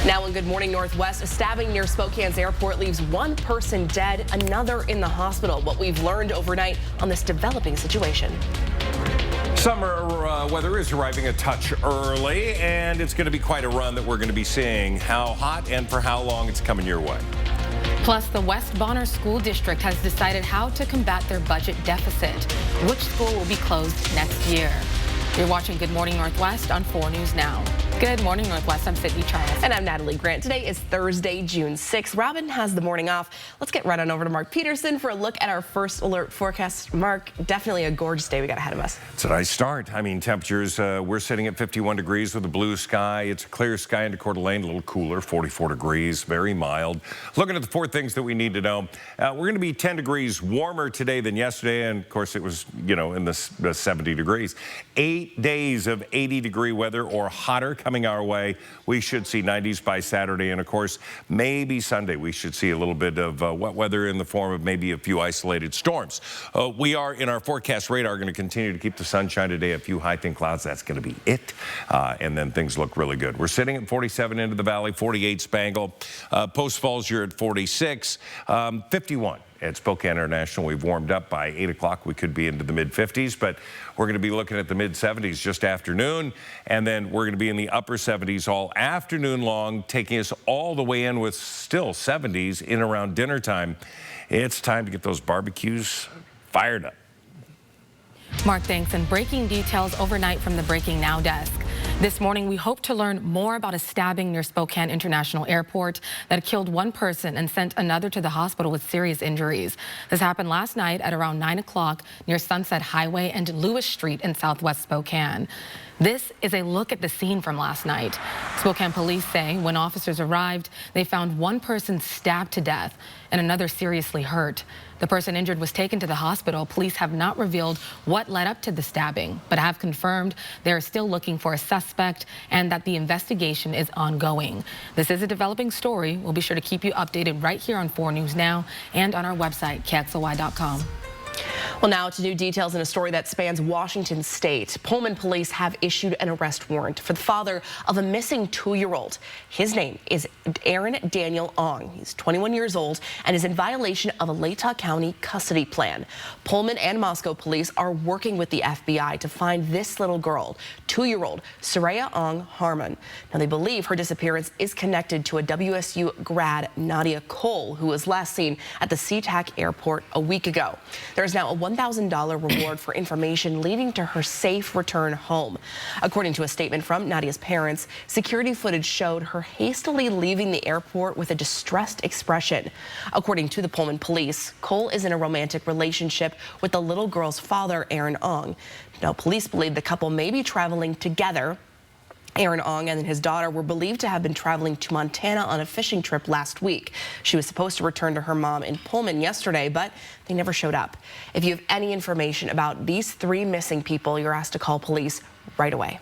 Now in Good Morning Northwest, a stabbing near Spokane's airport leaves one person dead, another in the hospital. What we've learned overnight on this developing situation. Summer weather is arriving a touch early, and it's going to be quite a run that we're going to be seeing. How hot and for how long it's coming your way. Plus, the West Bonner School District has decided how to combat their budget deficit. Which school will be closed next year? You're watching Good Morning Northwest on 4 News Now. Good morning, Northwest. I'm Sydney Charles. And I'm Natalie Grant. Today is Thursday, June 6th. Robin has the morning off. Let's get right on over to Mark Peterson for a look at our first alert forecast. Mark, definitely a gorgeous day we got ahead of us. It's a nice start. I mean, temperatures, we're sitting at 51 degrees with a blue sky. It's a clear sky into Coeur d'Alene, a little cooler, 44 degrees, very mild. Looking at the 4 things that we need to know. We're going to be 10 degrees warmer today than yesterday. And of course, it was, in the 70 degrees. 8 days of 80-degree weather or hotter coming our way. We should see 90s by Saturday, and of course maybe Sunday we should see a little bit of wet weather in the form of maybe a few isolated storms. We are in our forecast radar going to continue to keep the sunshine today. A few high thin clouds, that's going to be it, and then things look really good. We're sitting at 47 into the valley, 48 Spangle, Post Falls you're at 46, 51 at Spokane International. We've warmed up. By 8 o'clock we could be into the mid-50s, but we're going to be looking at the mid-70s just afternoon, and then we're going to be in the upper 70s all afternoon long, taking us all the way in with still 70s in around dinner time. It's time to get those barbecues fired up. Mark, thanks. And breaking details overnight from the Breaking Now desk. This morning, we hope to learn more about a stabbing near Spokane International Airport that killed one person and sent another to the hospital with serious injuries. This happened last night at around 9 o'clock near Sunset Highway and Lewis Street in southwest Spokane. This is a look at the scene from last night. Spokane police say when officers arrived, they found one person stabbed to death and another seriously hurt. The person injured was taken to the hospital. Police have not revealed what led up to the stabbing, but have confirmed they are still looking for a suspect and that the investigation is ongoing. This is a developing story. We'll be sure to keep you updated right here on 4 News Now and on our website, KXLY.com. Well, now to new details in a story that spans Washington State. Pullman police have issued an arrest warrant for the father of a missing 2-year-old. His name is Aaron Daniel Ong. He's 21 years old and is in violation of a Latah County custody plan. Pullman and Moscow police are working with the FBI to find this little girl, 2-year-old Soraya Ong Harmon. Now, they believe her disappearance is connected to a WSU grad, Nadia Cole, who was last seen at the SeaTac airport a week ago. There's now a $1,000 reward for information leading to her safe return home. According to a statement from Nadia's parents, security footage showed her hastily leaving the airport with a distressed expression. According to the Pullman police, Cole is in a romantic relationship with the little girl's father, Aaron Ong. Now, police believe the couple may be traveling together. Aaron Ong and his daughter were believed to have been traveling to Montana on a fishing trip last week. She was supposed to return to her mom in Pullman yesterday, but they never showed up. If you have any information about these 3 missing people, you're asked to call police right away.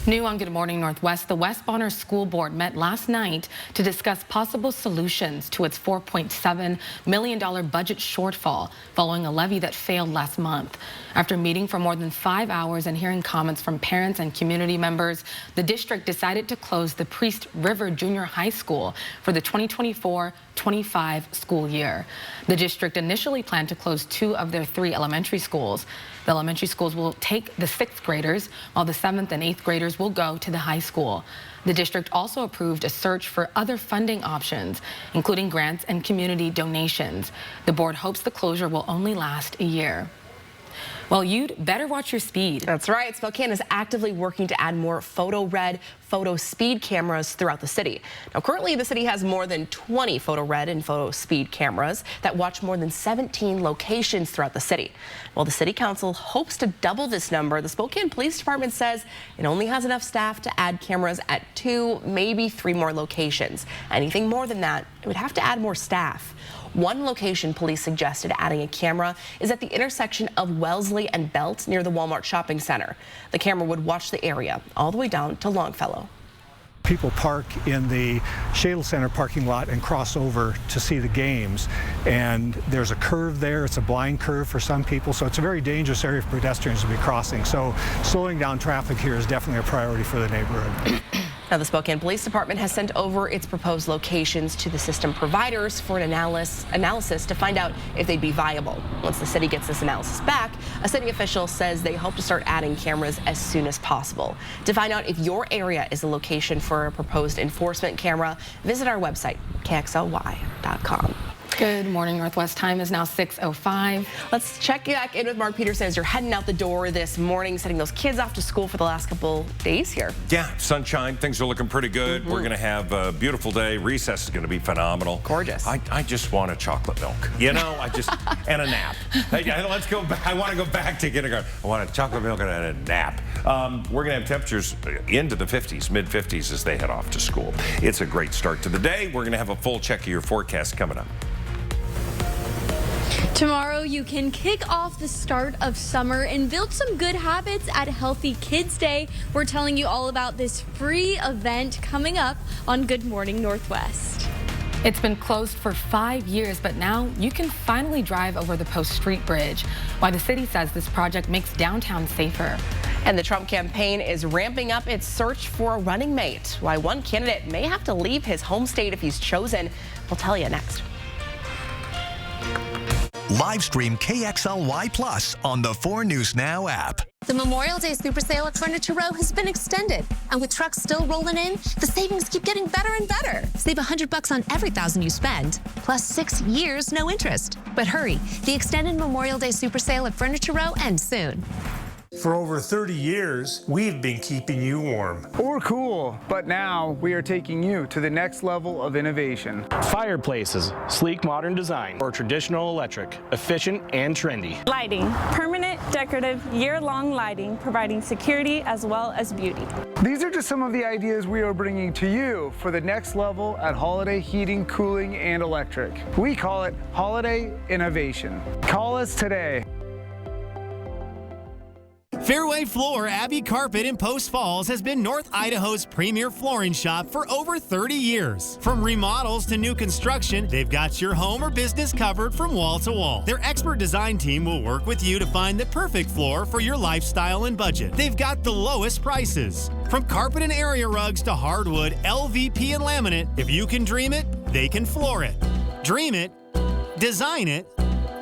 New on Good Morning Northwest, the West Bonner School Board met last night to discuss possible solutions to its $4.7 million budget shortfall following a levy that failed last month. After meeting for more than 5 hours and hearing comments from parents and community members, the district decided to close the Priest River Junior High School for the 2024-25 school year. The district initially planned to close 2 of their 3 elementary schools. The elementary schools will take the 6th graders, while the 7th and 8th graders will go to the high school. The district also approved a search for other funding options, including grants and community donations. The board hopes the closure will only last a year. Well, you'd better watch your speed. That's right. Spokane is actively working to add more photo red, photo speed cameras throughout the city. Now, currently, the city has more than 20 photo red and photo speed cameras that watch more than 17 locations throughout the city. While the city council hopes to double this number, the Spokane Police Department says it only has enough staff to add cameras at 2, maybe 3 more locations. Anything more than that, it would have to add more staff. One location police suggested adding a camera is at the intersection of Wellesley and Belt near the Walmart Shopping Center. The camera would watch the area all the way down to Longfellow. People park in the Shadle Center parking lot and cross over to see the games. And there's a curve there. It's a blind curve for some people. So it's a very dangerous area for pedestrians to be crossing. So slowing down traffic here is definitely a priority for the neighborhood. Now, the Spokane Police Department has sent over its proposed locations to the system providers for an analysis to find out if they'd be viable. Once the city gets this analysis back, a city official says they hope to start adding cameras as soon as possible. To find out if your area is a location for a proposed enforcement camera, visit our website, KXLY.com. Good morning, Northwest. Time is now 6:05. Let's check back in with Mark Peterson as you're heading out the door this morning, sending those kids off to school for the last couple days here. Yeah, sunshine. Things are looking pretty good. We're going to have a beautiful day. Recess is going to be phenomenal. Gorgeous. I just want a chocolate milk. You know, and a nap. Hey, let's go back. I want to go back to kindergarten. I want a chocolate milk and a nap. We're going to have temperatures into the 50s, mid 50s as they head off to school. It's a great start to the day. We're going to have a full check of your forecast coming up. Tomorrow, you can kick off the start of summer and build some good habits at Healthy Kids Day. We're telling you all about this free event coming up on Good Morning Northwest. It's been closed for 5 years, but now you can finally drive over the Post Street Bridge. Why the city says this project makes downtown safer. And the Trump campaign is ramping up its search for a running mate. Why one candidate may have to leave his home state if he's chosen. We'll tell you next. Live stream KXLY Plus on the 4 News Now app. The Memorial Day Super Sale at Furniture Row has been extended, and with trucks still rolling in, the savings keep getting better and better. Save $100 on every $1,000 you spend, plus 6 years no interest. But hurry, the extended Memorial Day Super Sale at Furniture Row ends soon. For over 30 years, we've been keeping you warm. Or cool, but now we are taking you to the next level of innovation. Fireplaces, sleek modern design, or traditional electric, efficient and trendy. Lighting, permanent, decorative, year-long lighting, providing security as well as beauty. These are just some of the ideas we are bringing to you for the next level at Holiday Heating, Cooling, and Electric. We call it Holiday Innovation. Call us today. Fairway Floor Abbey Carpet in Post Falls has been North Idaho's premier flooring shop for over 30 years. From remodels to new construction, they've got your home or business covered from wall to wall. Their expert design team will work with you to find the perfect floor for your lifestyle and budget. They've got the lowest prices. From carpet and area rugs to hardwood, LVP and laminate, if you can dream it, they can floor it. Dream it, design it,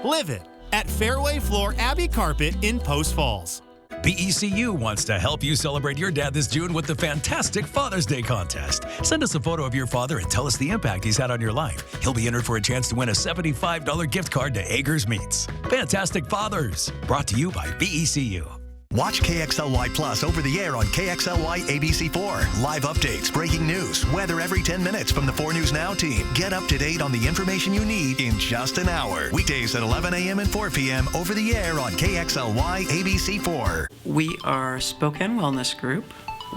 live it at Fairway Floor Abbey Carpet in Post Falls. BECU wants to help you celebrate your dad this June with the fantastic Father's Day contest. Send us a photo of your father and tell us the impact he's had on your life. He'll be entered for a chance to win a $75 gift card to Agers Meats. Fantastic Fathers, brought to you by BECU. Watch KXLY Plus over the air on KXLY ABC4. Live updates, breaking news, weather every 10 minutes from the 4 News Now team. Get up to date on the information you need in just an hour. Weekdays at 11 a.m. and 4 p.m. over the air on KXLY ABC4. We are Spokane Wellness Group.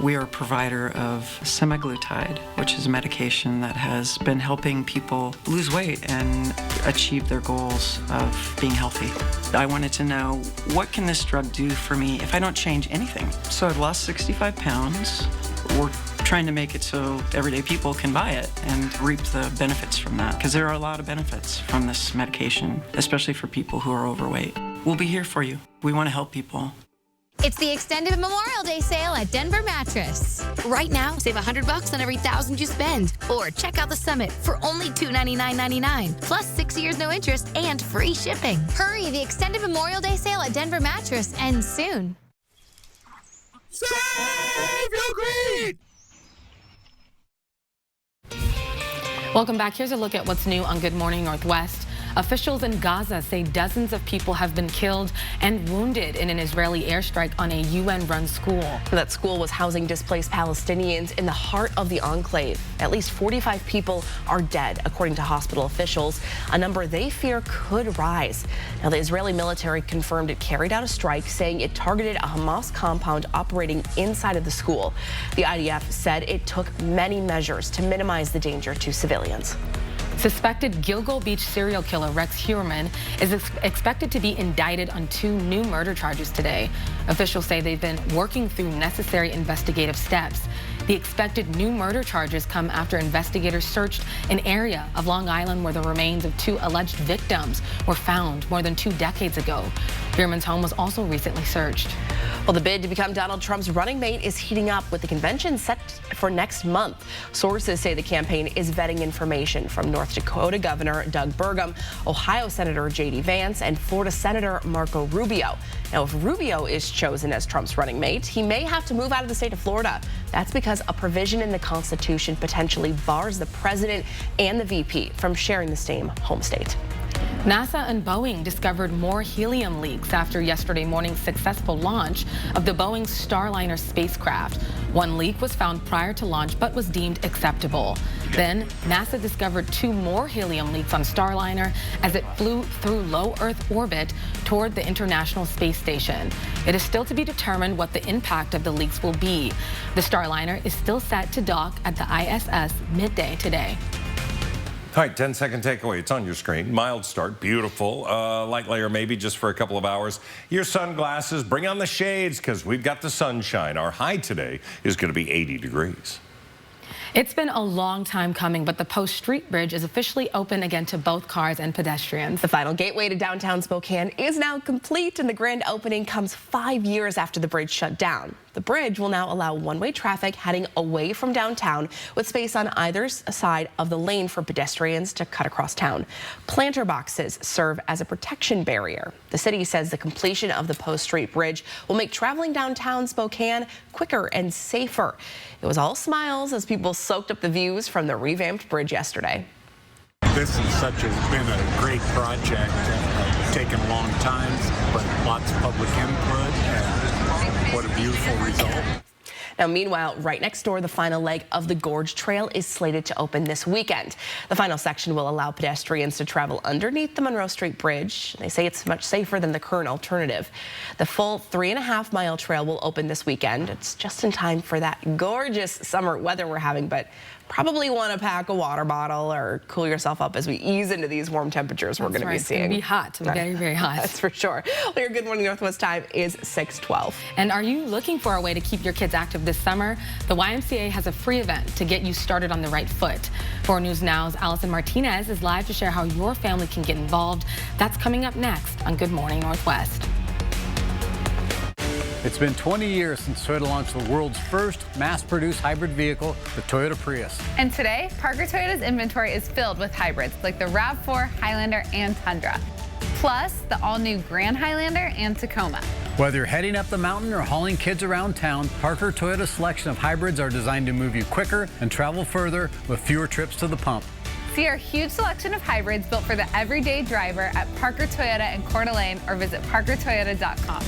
We are a provider of semaglutide, which is a medication that has been helping people lose weight and achieve their goals of being healthy. I wanted to know, what can this drug do for me if I don't change anything? So I've lost 65 pounds. We're trying to make it so everyday people can buy it and reap the benefits from that, because there are a lot of benefits from this medication, especially for people who are overweight. We'll be here for you. We want to help people. It's the extended Memorial Day sale at Denver Mattress. Right now, save $100 on every $1,000 you spend. Or check out the Summit for only $299.99, plus 6 years no interest and free shipping. Hurry, the extended Memorial Day sale at Denver Mattress ends soon. Save your greed! Welcome back. Here's a look at what's new on Good Morning Northwest. Officials in Gaza say dozens of people have been killed and wounded in an Israeli airstrike on a UN-run school. That school was housing displaced Palestinians in the heart of the enclave. At least 45 people are dead, according to hospital officials, a number they fear could rise. Now, the Israeli military confirmed it carried out a strike, saying it targeted a Hamas compound operating inside of the school. The IDF said it took many measures to minimize the danger to civilians. Suspected Gilgo Beach serial killer Rex Heuermann is expected to be indicted on 2 new murder charges today. Officials say they've been working through necessary investigative steps. The expected new murder charges come after investigators searched an area of Long Island where the remains of 2 alleged victims were found more than 2 decades ago. Bierman's home was also recently searched. Well, the bid to become Donald Trump's running mate is heating up with the convention set for next month. Sources say the campaign is vetting information from North Dakota Governor Doug Burgum, Ohio Senator J.D. Vance, and Florida Senator Marco Rubio. Now, if Rubio is chosen as Trump's running mate, he may have to move out of the state of Florida. That's because a provision in the Constitution potentially bars the president and the VP from sharing the same home state. NASA and Boeing discovered more helium leaks after yesterday morning's successful launch of the Boeing Starliner spacecraft. One leak was found prior to launch but was deemed acceptable. Then NASA discovered 2 more helium leaks on Starliner as it flew through low Earth orbit toward the International Space Station. It is still to be determined what the impact of the leaks will be. The Starliner is still set to dock at the ISS midday today. All right, 10-second takeaway. It's on your screen. Mild start, beautiful. Light layer maybe just for a couple of hours. Your sunglasses, bring on the shades because we've got the sunshine. Our high today is going to be 80 degrees. It's been a long time coming, but the Post Street Bridge is officially open again to both cars and pedestrians. The final gateway to downtown Spokane is now complete, and the grand opening comes 5 years after the bridge shut down. The bridge will now allow one-way traffic heading away from downtown with space on either side of the lane for pedestrians to cut across town. Planter boxes serve as a protection barrier. The city says the completion of the Post Street Bridge will make traveling downtown Spokane quicker and safer. It was all smiles as people soaked up the views from the revamped bridge yesterday. This has been a great project, taken a long time, but lots of public input, and what a beautiful result. Now, meanwhile, right next door, the final leg of the Gorge Trail is slated to open this weekend. The final section will allow pedestrians to travel underneath the Monroe Street Bridge. They say it's much safer than the current alternative. The full 3.5-mile trail will open this weekend. It's just in time for that gorgeous summer weather we're having, but probably want to pack a water bottle or cool yourself up as we ease into these warm temperatures we're going to be seeing. It's going to be hot, very, very hot. That's for sure. Well, your Good Morning Northwest time is 6:12. And are you looking for a way to keep your kids active this summer? The YMCA has a free event to get you started on the right foot. 4 News Now's Allison Martinez is live to share how your family can get involved. That's coming up next on Good Morning Northwest. It's been 20 years since Toyota launched the world's first mass-produced hybrid vehicle, the Toyota Prius. And today, Parker Toyota's inventory is filled with hybrids like the RAV4, Highlander, and Tundra. Plus, the all-new Grand Highlander and Tacoma. Whether you're heading up the mountain or hauling kids around town, Parker Toyota's selection of hybrids are designed to move you quicker and travel further with fewer trips to the pump. See our huge selection of hybrids built for the everyday driver at Parker Toyota in Coeur d'Alene or visit parkertoyota.com.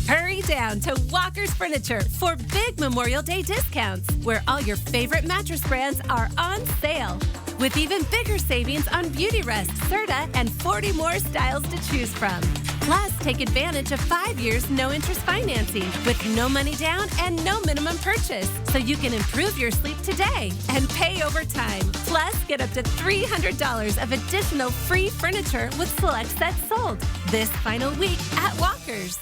Hurry down to Walker's Furniture for big Memorial Day discounts, where all your favorite mattress brands are on sale. With even bigger savings on Beautyrest, Serta, and 40 more styles to choose from. Plus, take advantage of 5 years no-interest financing with no money down and no minimum purchase, so you can improve your sleep today and pay over time. Plus, get up to $300 of additional free furniture with select sets sold this final week at Walker's.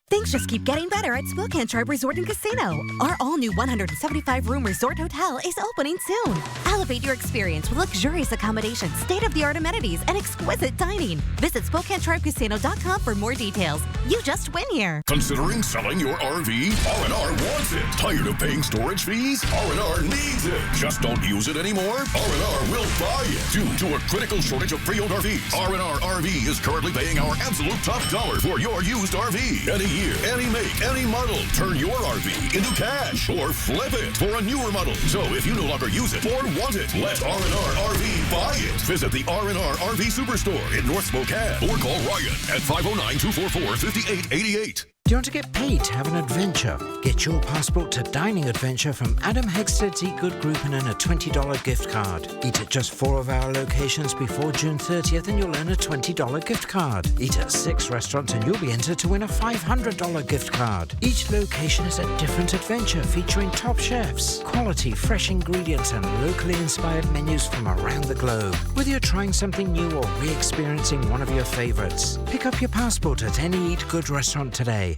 Things just keep getting better at Spokane Tribe Resort and Casino. Our all-new 175-room resort hotel is opening soon. Elevate your experience with luxurious accommodations, state-of-the-art amenities, and exquisite dining. Visit SpokaneTribeCasino.com for more details. You just win here. Considering selling your RV? R&R wants it. Tired of paying storage fees? R&R needs it. Just don't use it anymore? R&R will buy it. Due to a critical shortage of pre-owned RVs, R&R RV is currently paying our absolute top dollar for your used RV. Any year, any make, any model. Turn your RV into cash or flip it for a newer model. So if you no longer use it or want it, let R&R RV buy it. Visit the R&R RV Superstore in North Spokane or call Ryan at 509-244-5888. Do you want to get paid to have an adventure? Get your passport to Dining Adventure from Adam Hegsted's Eat Good Group and earn a $20 gift card. Eat at just 4 of our locations before June 30th and you'll earn a $20 gift card. Eat at 6 restaurants and you'll be entered to win a $500 gift card. Each location is a different adventure featuring top chefs, quality, fresh ingredients and locally inspired menus from around the globe. Whether you're trying something new or re-experiencing one of your favorites, pick up your passport at any Eat Good restaurant today.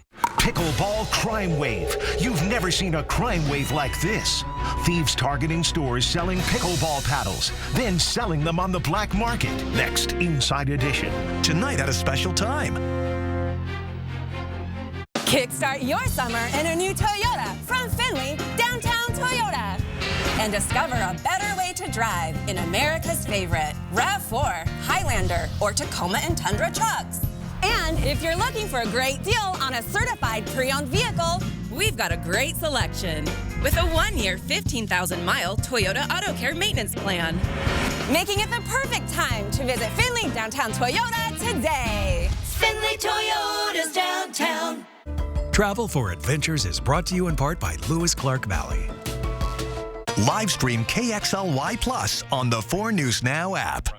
Pickleball Crime Wave. You've never seen a crime wave like this. Thieves targeting stores selling pickleball paddles, then selling them on the black market. Next, Inside Edition. Tonight at a special time. Kickstart your summer in a new Toyota from Finley, downtown Toyota. And discover a better way to drive in America's favorite RAV4, Highlander, or Tacoma and Tundra trucks. And if you're looking for a great deal on a certified pre-owned vehicle, we've got a great selection with a 1-year, 15,000-mile Toyota Auto Care maintenance plan, making it the perfect time to visit Finley Downtown Toyota today. Finley Toyota's downtown. Travel for Adventures is brought to you in part by Lewis Clark Valley. Live stream KXLY Plus on the 4 News Now app.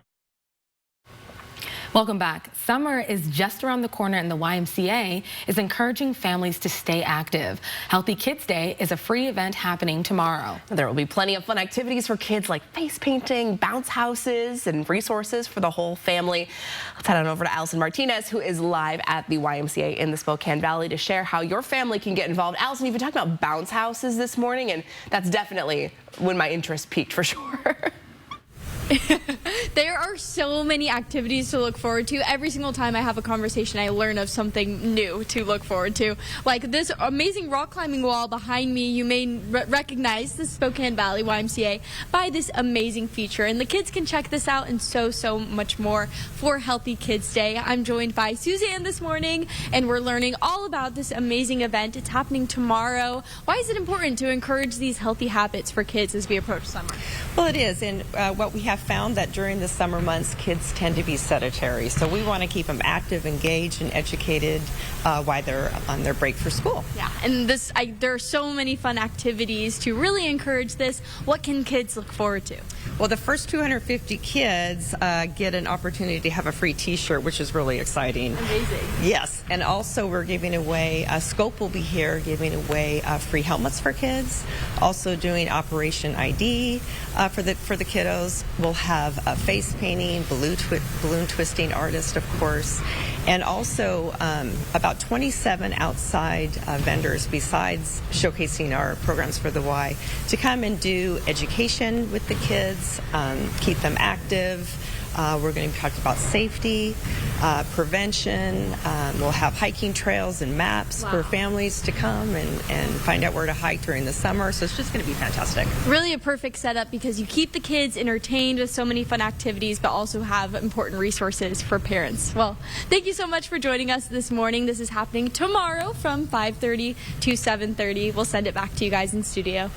Welcome back. Summer is just around the corner, and the YMCA is encouraging families to stay active. Healthy Kids Day is a free event happening tomorrow. There will be plenty of fun activities for kids like face painting, bounce houses, and resources for the whole family. Let's head on over to Allison Martinez, who is live at the YMCA in the Spokane Valley to share how your family can get involved. Allison, you've been talking about bounce houses this morning, and that's definitely when my interest peaked for sure. There are so many activities to look forward to. Every single time I have a conversation, I learn of something new to look forward to. Like this amazing rock climbing wall behind me, you may recognize the Spokane Valley YMCA by this amazing feature. And the kids can check this out and so much more for Healthy Kids Day. I'm joined by Suzanne this morning, and we're learning all about this amazing event. It's happening tomorrow. Why is it important to encourage these healthy habits for kids as we approach summer? Well, it is, and what we have found that during the summer months, kids tend to be sedentary. So we want to keep them active, engaged, and educated while they're on their break for school. Yeah, and there are so many fun activities to really encourage this. What can kids look forward to? Well, the first 250 kids get an opportunity to have a free T-shirt, which is really exciting. Amazing. Yes, and also we're giving away, Scope will be here giving away free helmets for kids. Also doing Operation ID for the kiddos. We'll have face painting, balloon twisting artist, of course, and also about 27 outside vendors besides showcasing our programs for the Y to come and do education with the kids, keep them active. We're going to talk about safety, prevention. We'll have hiking trails and maps for families to come and find out where to hike during the summer. So it's just going to be fantastic. Really a perfect setup because you keep the kids entertained with so many fun activities, but also have important resources for parents. Well, thank you so much for joining us this morning. This is happening tomorrow from 5:30 to 7:30. We'll send it back to you guys in studio.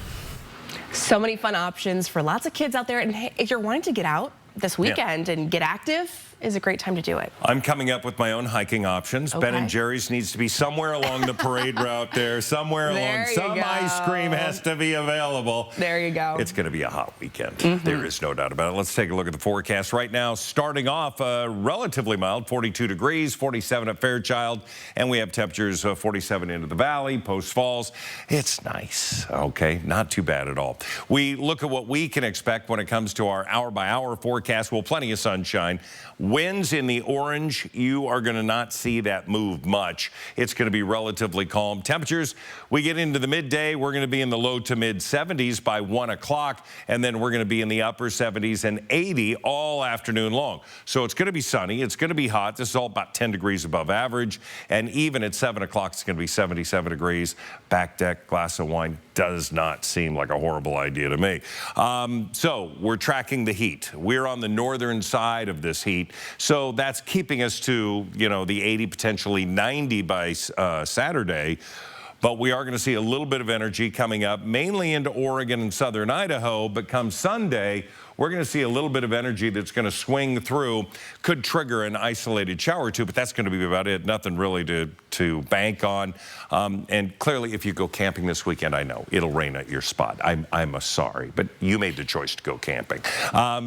So many fun options for lots of kids out there. And hey, if you're wanting to get out this weekend and get active, is a great time to do it. I'm coming up with my own hiking options. Okay. Ben & Jerry's needs to be somewhere along the parade route there, somewhere along. Some ice cream has to be available. There you go. It's going to be a hot weekend. There is no doubt about it. Let's take a look at the forecast right now. Starting off relatively mild, 42 degrees, 47 at Fairchild, and we have temperatures 47 into the valley, Post Falls. It's nice, okay? Not too bad at all. We look at what we can expect when it comes to our hour-by-hour forecast. Well, plenty of sunshine. Winds in the orange, you are going to not see that move much. It's going to be relatively calm. Temperatures, we get into the midday, we're going to be in the low to mid 70s by 1 o'clock, and then we're going to be in the upper 70s and 80 all afternoon long. So it's going to be sunny, it's going to be hot. This is all about 10 degrees above average, and even at 7 o'clock, it's going to be 77 degrees. Back deck, glass of wine does not seem like a horrible idea to me. So we're tracking the heat. We're on the northern side of this heat. So that's keeping us to, the 80, potentially 90 by Saturday. But we are going to see a little bit of energy coming up, mainly into Oregon and southern Idaho. But come Sunday, we're going to see a little bit of energy that's going to swing through, could trigger an isolated shower or two, but that's going to be about it. Nothing really to bank on. And clearly, if you go camping this weekend, I know it'll rain at your spot. I'm sorry, but you made the choice to go camping.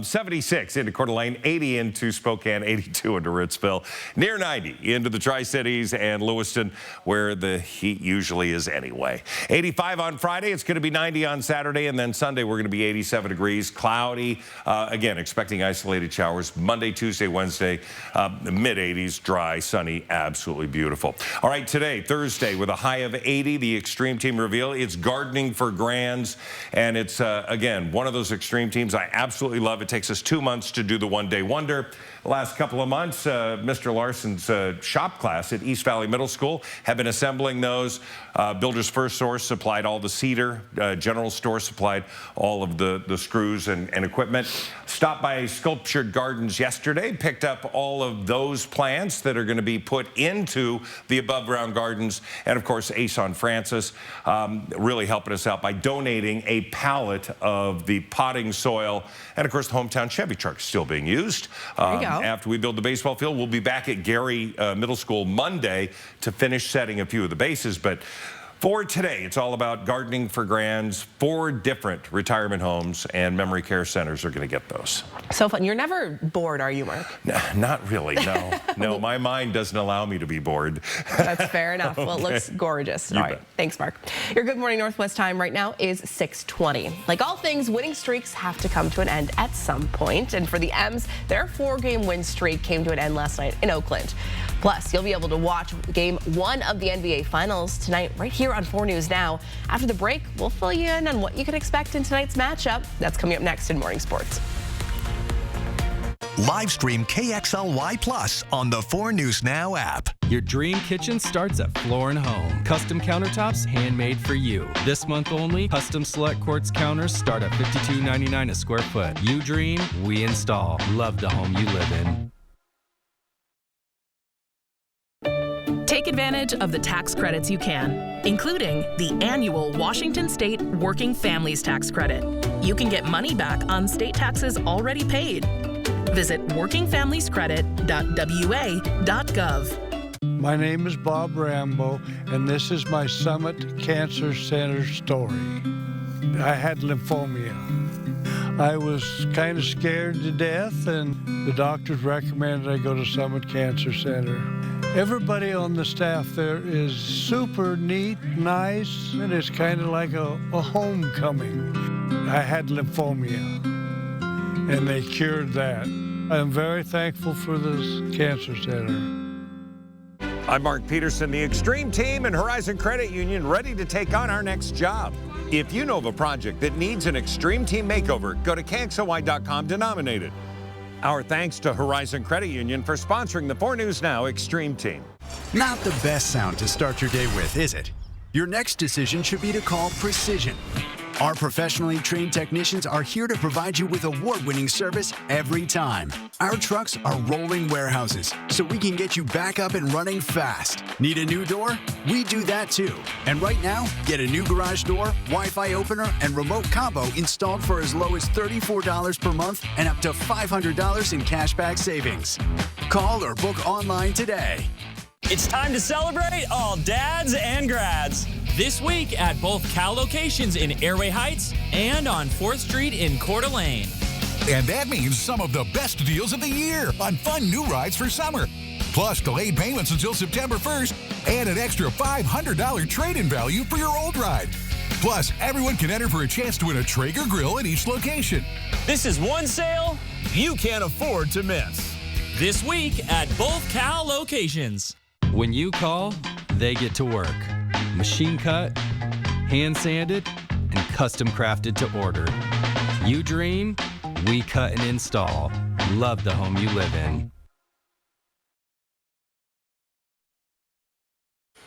76 into Coeur d'Alene, 80 into Spokane, 82 into Ritzville, near 90 into the Tri-Cities and Lewiston, where the heat usually is anyway. 85 on Friday, it's going to be 90 on Saturday, and then Sunday we're going to be 87 degrees, cloudy. Again, expecting isolated showers Monday, Tuesday, Wednesday, mid-80s, dry, sunny, absolutely beautiful. All right, today, Thursday, with a high of 80, the Extreme Team reveal. It's gardening for grands, and it's, again, one of those Extreme Teams I absolutely love. It takes us 2 months to do the one-day wonder. The last couple of months, Mr. Larson's shop class at East Valley Middle School have been assembling those. Builder's First Source supplied all the cedar. General Store supplied all of the screws and equipment. Stopped by Sculptured Gardens yesterday, picked up all of those plants that are going to be put into the above-ground gardens. And, of course, Ason Francis really helping us out by donating a pallet of the potting soil. And, of course, the hometown Chevy truck is still being used. There you go. After we build the baseball field, we'll be back at Gary Middle School Monday to finish setting a few of the bases. But for today, it's all about gardening for grands. 4 different retirement homes and memory care centers are going to get those. So fun. You're never bored, are you, Mark? Not really, no. No, my mind doesn't allow me to be bored. That's fair enough. Well, it looks gorgeous. You All right. bet. Thanks, Mark. Your Good Morning Northwest time right now is 6:20. Like all things, winning streaks have to come to an end at some point. And for the M's, their 4-game win streak came to an end last night in Oakland. Plus, you'll be able to watch Game 1 of the NBA Finals tonight right here on 4 News Now. After the break, we'll fill you in on what you can expect in tonight's matchup. That's coming up next in Morning Sports. Live stream KXLY Plus on the 4 News Now app. Your dream kitchen starts at Floor & Home. Custom countertops handmade for you. This month only, custom select quartz counters start at $52.99 a square foot. You dream, we install. Love the home you live in. Take advantage of the tax credits you can, including the annual Washington State Working Families Tax Credit. You can get money back on state taxes already paid. Visit workingfamiliescredit.wa.gov. My name is Bob Rambo, and this is my Summit Cancer Center story. I had lymphoma. I was kind of scared to death, and the doctors recommended I go to Summit Cancer Center. Everybody on the staff there is super neat, nice, and it's kind of like a homecoming. I had lymphoma, and they cured that. I'm very thankful for this cancer center. I'm Mark Peterson, the Extreme Team and Horizon Credit Union, ready to take on our next job. If you know of a project that needs an Extreme Team makeover, go to KXLY.com to nominate it. Our thanks to Horizon Credit Union for sponsoring the 4 News Now Extreme Team. Not the best sound to start your day with, is it? Your next decision should be to call Precision. Our professionally trained technicians are here to provide you with award-winning service every time. Our trucks are rolling warehouses, so we can get you back up and running fast. Need a new door? We do that too. And right now, get a new garage door, Wi-Fi opener, and remote combo installed for as low as $34 per month and up to $500 in cashback savings. Call or book online today. It's time to celebrate all dads and grads. This week at both Cal locations in Airway Heights and on 4th Street in Coeur d'Alene. And that means some of the best deals of the year on fun new rides for summer. Plus delayed payments until September 1st and an extra $500 trade-in value for your old ride. Plus, everyone can enter for a chance to win a Traeger grill at each location. This is one sale you can't afford to miss. This week at both Cal locations. When you call, they get to work. Machine cut, hand sanded, and custom crafted to order. You dream, we cut and install. Love the home you live in.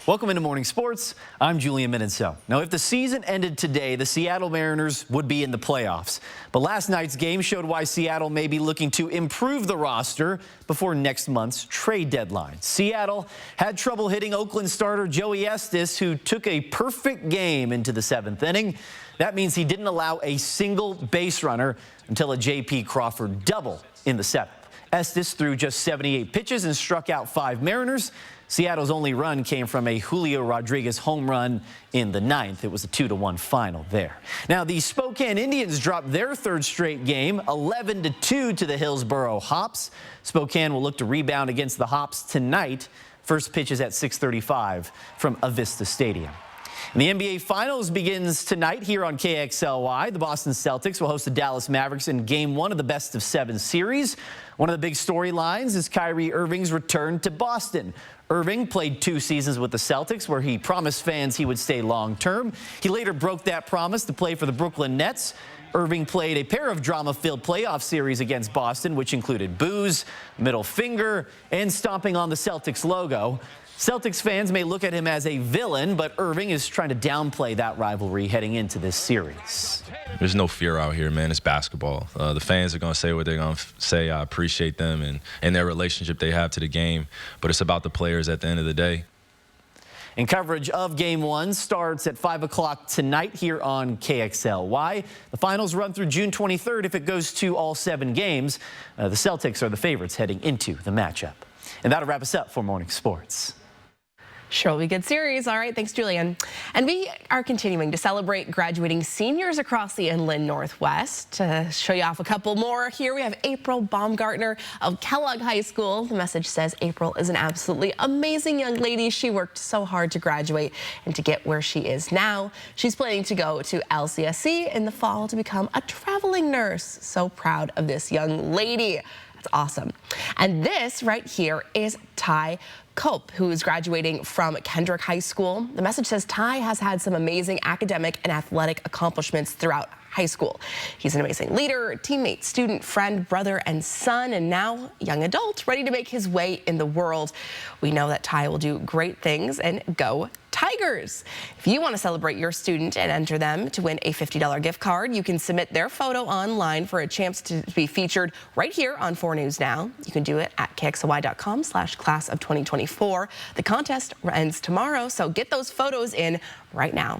Welcome into Morning Sports. I'm Julian Minenso. Now, if the season ended today, the Seattle Mariners would be in the playoffs. But last night's game showed why Seattle may be looking to improve the roster before next month's trade deadline. Seattle had trouble hitting Oakland starter Joey Estes, who took a perfect game into the 7th inning. That means he didn't allow a single base runner until a J.P. Crawford double in the 7th. Estes threw just 78 pitches and struck out 5 Mariners. Seattle's only run came from a Julio Rodriguez home run in the 9th. It was a 2-1 final there. Now, the Spokane Indians dropped their 3rd straight game, 11-2 to the Hillsboro Hops. Spokane will look to rebound against the Hops tonight. First pitch is at 6:35 from Avista Stadium. And the NBA Finals begins tonight here on KXLY. The Boston Celtics will host the Dallas Mavericks in Game 1 of the best-of-7 series. One of the big storylines is Kyrie Irving's return to Boston. Irving played 2 seasons with the Celtics, where he promised fans he would stay long-term. He later broke that promise to play for the Brooklyn Nets. Irving played a pair of drama-filled playoff series against Boston, which included boos, middle finger, and stomping on the Celtics logo. Celtics fans may look at him as a villain, but Irving is trying to downplay that rivalry heading into this series. There's no fear out here, man. It's basketball. The fans are going to say what they're going to say. I appreciate them and their relationship they have to the game, but it's about the players at the end of the day. And coverage of Game 1 starts at 5 o'clock tonight here on KXLY. The finals run through June 23rd if it goes to all 7 games. The Celtics are the favorites heading into the matchup. And that'll wrap us up for Morning Sports. Sure will be a good series. All right, thanks, Julian. And we are continuing to celebrate graduating seniors across the Inland Northwest. To show you off a couple more here, we have April Baumgartner of Kellogg High School. The message says April is an absolutely amazing young lady. She worked so hard to graduate and to get where she is now. She's planning to go to LCSC in the fall to become a traveling nurse. So proud of this young lady. That's awesome. And this right here is Ty Cope, who is graduating from Kendrick High School. The message says Ty has had some amazing academic and athletic accomplishments throughout high school. He's an amazing leader, teammate, student, friend, brother, and son, and now young adult, ready to make his way in the world. We know that Ty will do great things, and go Tigers. If you want to celebrate your student and enter them to win a $50 gift card, you can submit their photo online for a chance to be featured right here on 4 News Now. You can do it at KXLY.com/class of 2024. The contest ends tomorrow, so get those photos in right now.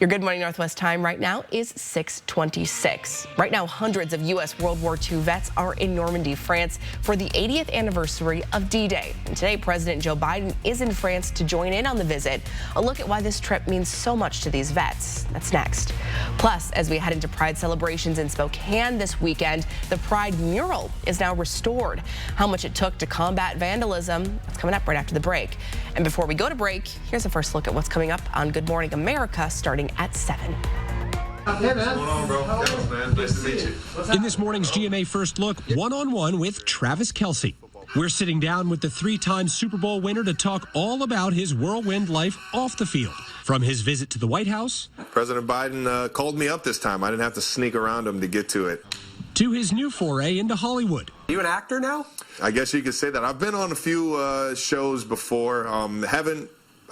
Your Good Morning Northwest time right now is 6:26. Right now, hundreds of U.S. World War II vets are in Normandy, France for the 80th anniversary of D-Day. And today, President Joe Biden is in France to join in on the visit. A look at why this trip means so much to these vets. That's next. Plus, as we head into Pride celebrations in Spokane this weekend, the Pride mural is now restored. How much it took to combat vandalism, that's coming up right after the break. And before we go to break, here's a first look at what's coming up on Good Morning America starting at 7. Hey, man. What's going on, bro? Thanks, man. Nice to meet you. In this morning's GMA First Look, one-on-one with Travis Kelce. We're sitting down with the 3-time Super Bowl winner to talk all about his whirlwind life off the field. From his visit to the White House. President Biden called me up this time. I didn't have to sneak around him to get to it. To his new foray into Hollywood. Are you an actor now? I guess you could say that. I've been on a few shows before.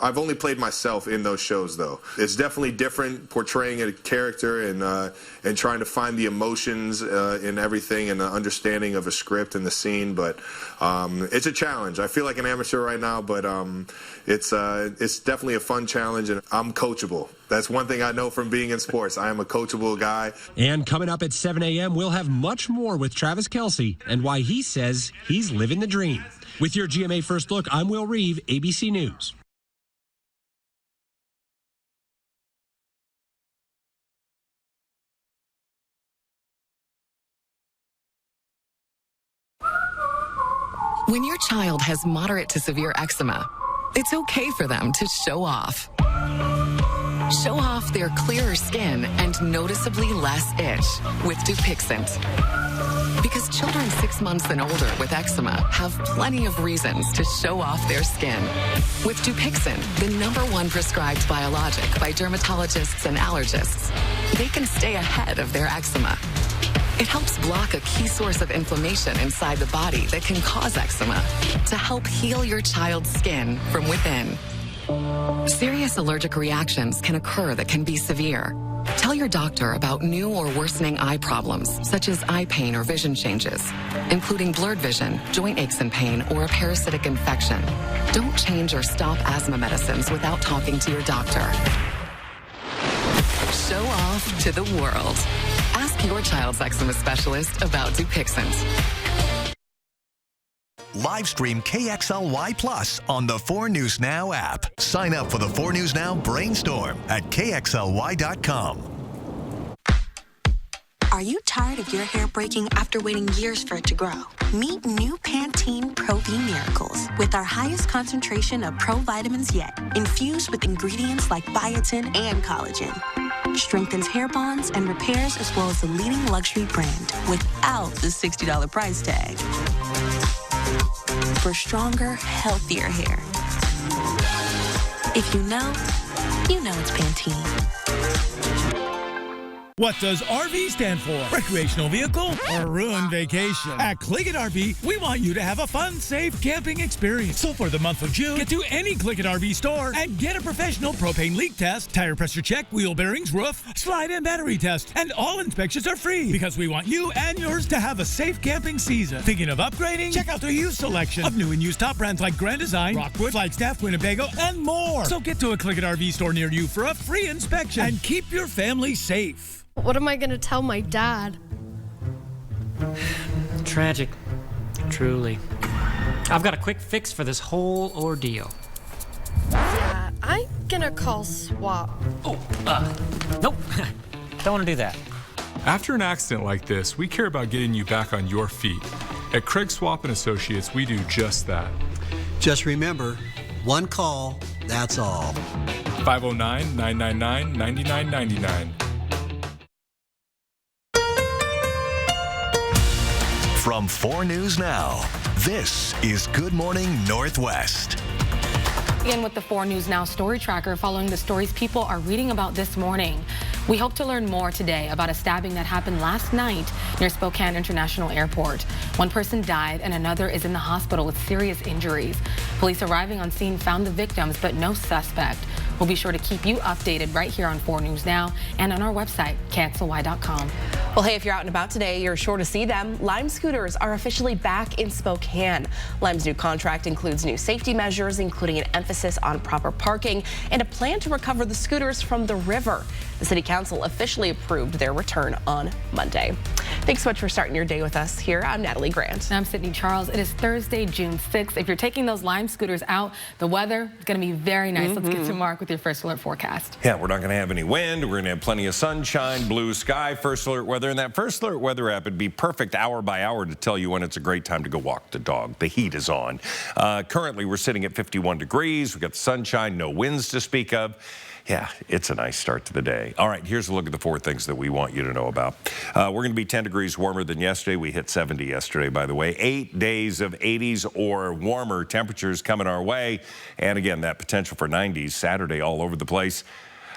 I've only played myself in those shows, though. It's definitely different portraying a character and trying to find the emotions in everything and the understanding of a script and the scene. But it's a challenge. I feel like an amateur right now, but it's definitely a fun challenge, and I'm coachable. That's one thing I know from being in sports. I am a coachable guy. And coming up at 7 a.m., we'll have much more with Travis Kelce and why he says he's living the dream. With your GMA First Look, I'm Will Reeve, ABC News. When your child has moderate to severe eczema, it's okay for them to show off. Show off their clearer skin and noticeably less itch with Dupixent. Because children 6 months and older with eczema have plenty of reasons to show off their skin. With Dupixent, the #1 prescribed biologic by dermatologists and allergists, they can stay ahead of their eczema. It helps block a key source of inflammation inside the body that can cause eczema to help heal your child's skin from within. Serious allergic reactions can occur that can be severe. Tell your doctor about new or worsening eye problems, such as eye pain or vision changes, including blurred vision, joint aches and pain, or a parasitic infection. Don't change or stop asthma medicines without talking to your doctor. Show off to the world. Ask your child's eczema specialist about Dupixent. Live stream KXLY Plus on the 4 News Now app. Sign up for the 4 News Now Brainstorm at KXLY.com. Are Are you tired of your hair breaking after waiting years for it to grow? Meet new Pantene Pro V Miracles with our highest concentration of pro vitamins yet, infused with ingredients like biotin and collagen. Strengthens hair bonds and repairs, as well as the leading luxury brand without the $60 price tag. For stronger, healthier hair. If you know it's Pantene. What does RV stand for? Recreational vehicle or ruined vacation? At Click-It RV, we want you to have a fun, safe camping experience. So for the month of June, get to any Click-It RV store and get a professional propane leak test, tire pressure check, wheel bearings, roof, slide and battery test. And all inspections are free because we want you and yours to have a safe camping season. Thinking of upgrading? Check out their used selection of new and used top brands like Grand Design, Rockwood, Flagstaff, Winnebago, and more. So get to a Click-It RV store near you for a free inspection and keep your family safe. What am I going to tell my dad? Tragic. Truly. I've got a quick fix for this whole ordeal. Yeah, I'm going to call SWAT. Oh, nope. Don't want to do that. After an accident like this, we care about getting you back on your feet. At Craig Swap & Associates, we do just that. Just remember, one call, that's all. 509-999-9999. From 4 News Now, this is Good Morning Northwest. Begin with the 4 News Now story tracker following the stories people are reading about this morning. We hope to learn more today about a stabbing that happened last night near Spokane International Airport. One person died and another is in the hospital with serious injuries. Police arriving on scene found the victims, but no suspect. We'll be sure to keep you updated right here on 4 News Now and on our website, KXLY.com. Well, hey, if you're out and about today, you're sure to see them. Lime scooters are officially back in Spokane. Lime's new contract includes new safety measures, including an emphasis on proper parking and a plan to recover the scooters from the river. The City Council officially approved their return on Monday. Thanks so much for starting your day with us here. I'm Natalie Grant. I'm Sydney Charles. It is Thursday, June 6th. If you're taking those Lime scooters out, the weather is going to be very nice. Let's get to Mark with your first alert forecast. Yeah, we're not going to have any wind. We're going to have plenty of sunshine, blue sky, first alert weather. And that first alert weather app would be perfect hour by hour to tell you when it's a great time to go walk the dog. The heat is on. Currently, we're sitting at 51 degrees. We've got the sunshine, no winds to speak of. Yeah, it's a nice start to the day. All right, here's a look at the 4 things that we want you to know about. We're going to be 10 degrees warmer than yesterday. We hit 70 yesterday, by the way. 8 days of 80s or warmer temperatures coming our way. And again, that potential for 90s Saturday all over the place.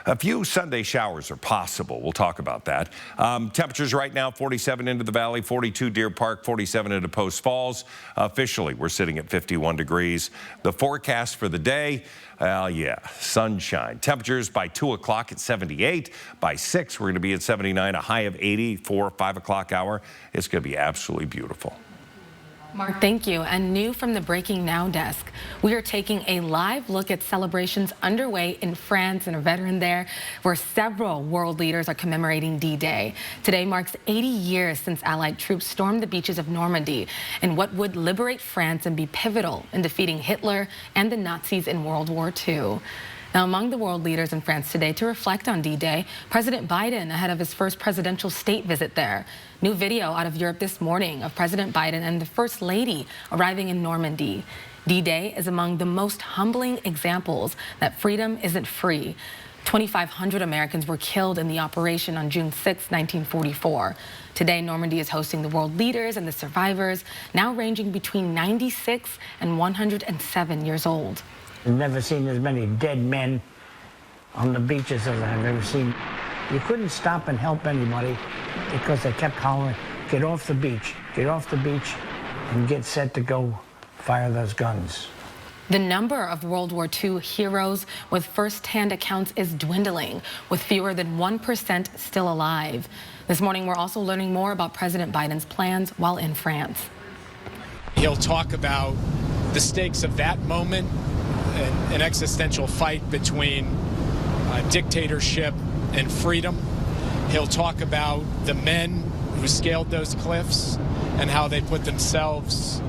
A few Sunday showers are possible. We'll talk about that. Temperatures right now, 47 into the valley, 42 Deer Park, 47 into Post Falls. Officially, we're sitting at 51 degrees. The forecast for the day, yeah, sunshine. Temperatures by 2 o'clock at 78. By 6, we're going to be at 79, a high of 80 for 5 o'clock hour. It's going to be absolutely beautiful. Mark, thank you. And new from the Breaking Now desk, we are taking a live look at celebrations underway in France and a veteran there where several world leaders are commemorating D-Day. Today marks 80 years since Allied troops stormed the beaches of Normandy in what would liberate France and be pivotal in defeating Hitler and the Nazis in World War II. Now, among the world leaders in France today to reflect on D-Day, President Biden ahead of his first presidential state visit there. New video out of Europe this morning of President Biden and the First Lady arriving in Normandy. D-Day is among the most humbling examples that freedom isn't free. 2,500 Americans were killed in the operation on June 6, 1944. Today, Normandy is hosting the world leaders and the survivors, now ranging between 96 and 107 years old. I've never seen as many dead men on the beaches as I've ever seen. You couldn't stop and help anybody because they kept hollering, get off the beach, and get set to go fire those guns. The number of World War II heroes with first-hand accounts is dwindling, with fewer than 1% still alive. This morning, we're also learning more about President Biden's plans while in France. He'll talk about the stakes of that moment, an existential fight between dictatorship and freedom. He'll talk about the men who scaled those cliffs and how they put themselves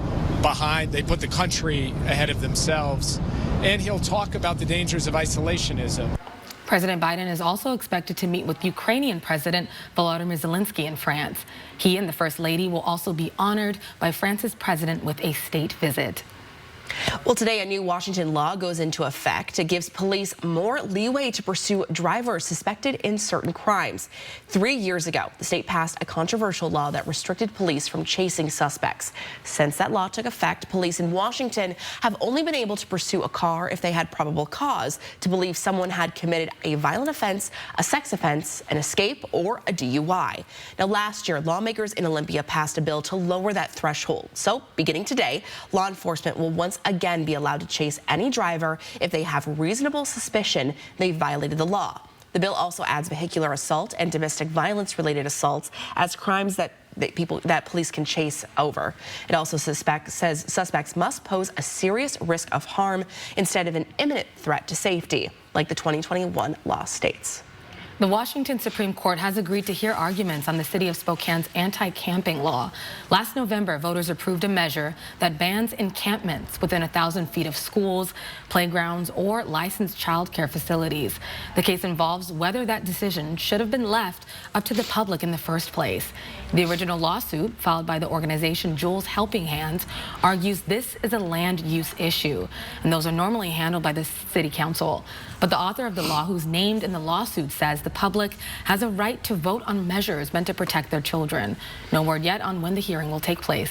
behind, they put the country ahead of themselves. And he'll talk about the dangers of isolationism. President Biden is also expected to meet with Ukrainian President Volodymyr Zelensky in France. He and the First Lady will also be honored by France's president with a state visit. Well, today, a new Washington law goes into effect. It gives police more leeway to pursue drivers suspected in certain crimes. 3 years ago, the state passed a controversial law that restricted police from chasing suspects. Since that law took effect, police in Washington have only been able to pursue a car if they had probable cause to believe someone had committed a violent offense, a sex offense, an escape, or a DUI. Now, last year, lawmakers in Olympia passed a bill to lower that threshold. So, beginning today, law enforcement will once again be allowed to chase any driver if they have reasonable suspicion they violated the law. The bill also adds vehicular assault and domestic violence related assaults as crimes that police can chase over. It also says suspects must pose a serious risk of harm instead of an imminent threat to safety, like the 2021 law states. The Washington Supreme Court has agreed to hear arguments on the city of Spokane's anti-camping law. Last November, voters approved a measure that bans encampments within 1,000 feet of schools, playgrounds, or licensed child care facilities. The case involves whether that decision should have been left up to the public in the first place. The original lawsuit, filed by the organization Jules Helping Hands, argues this is a land use issue, and those are normally handled by the city council. But the author of the law, who's named in the lawsuit, says the public has a right to vote on measures meant to protect their children. No word yet on when the hearing will take place.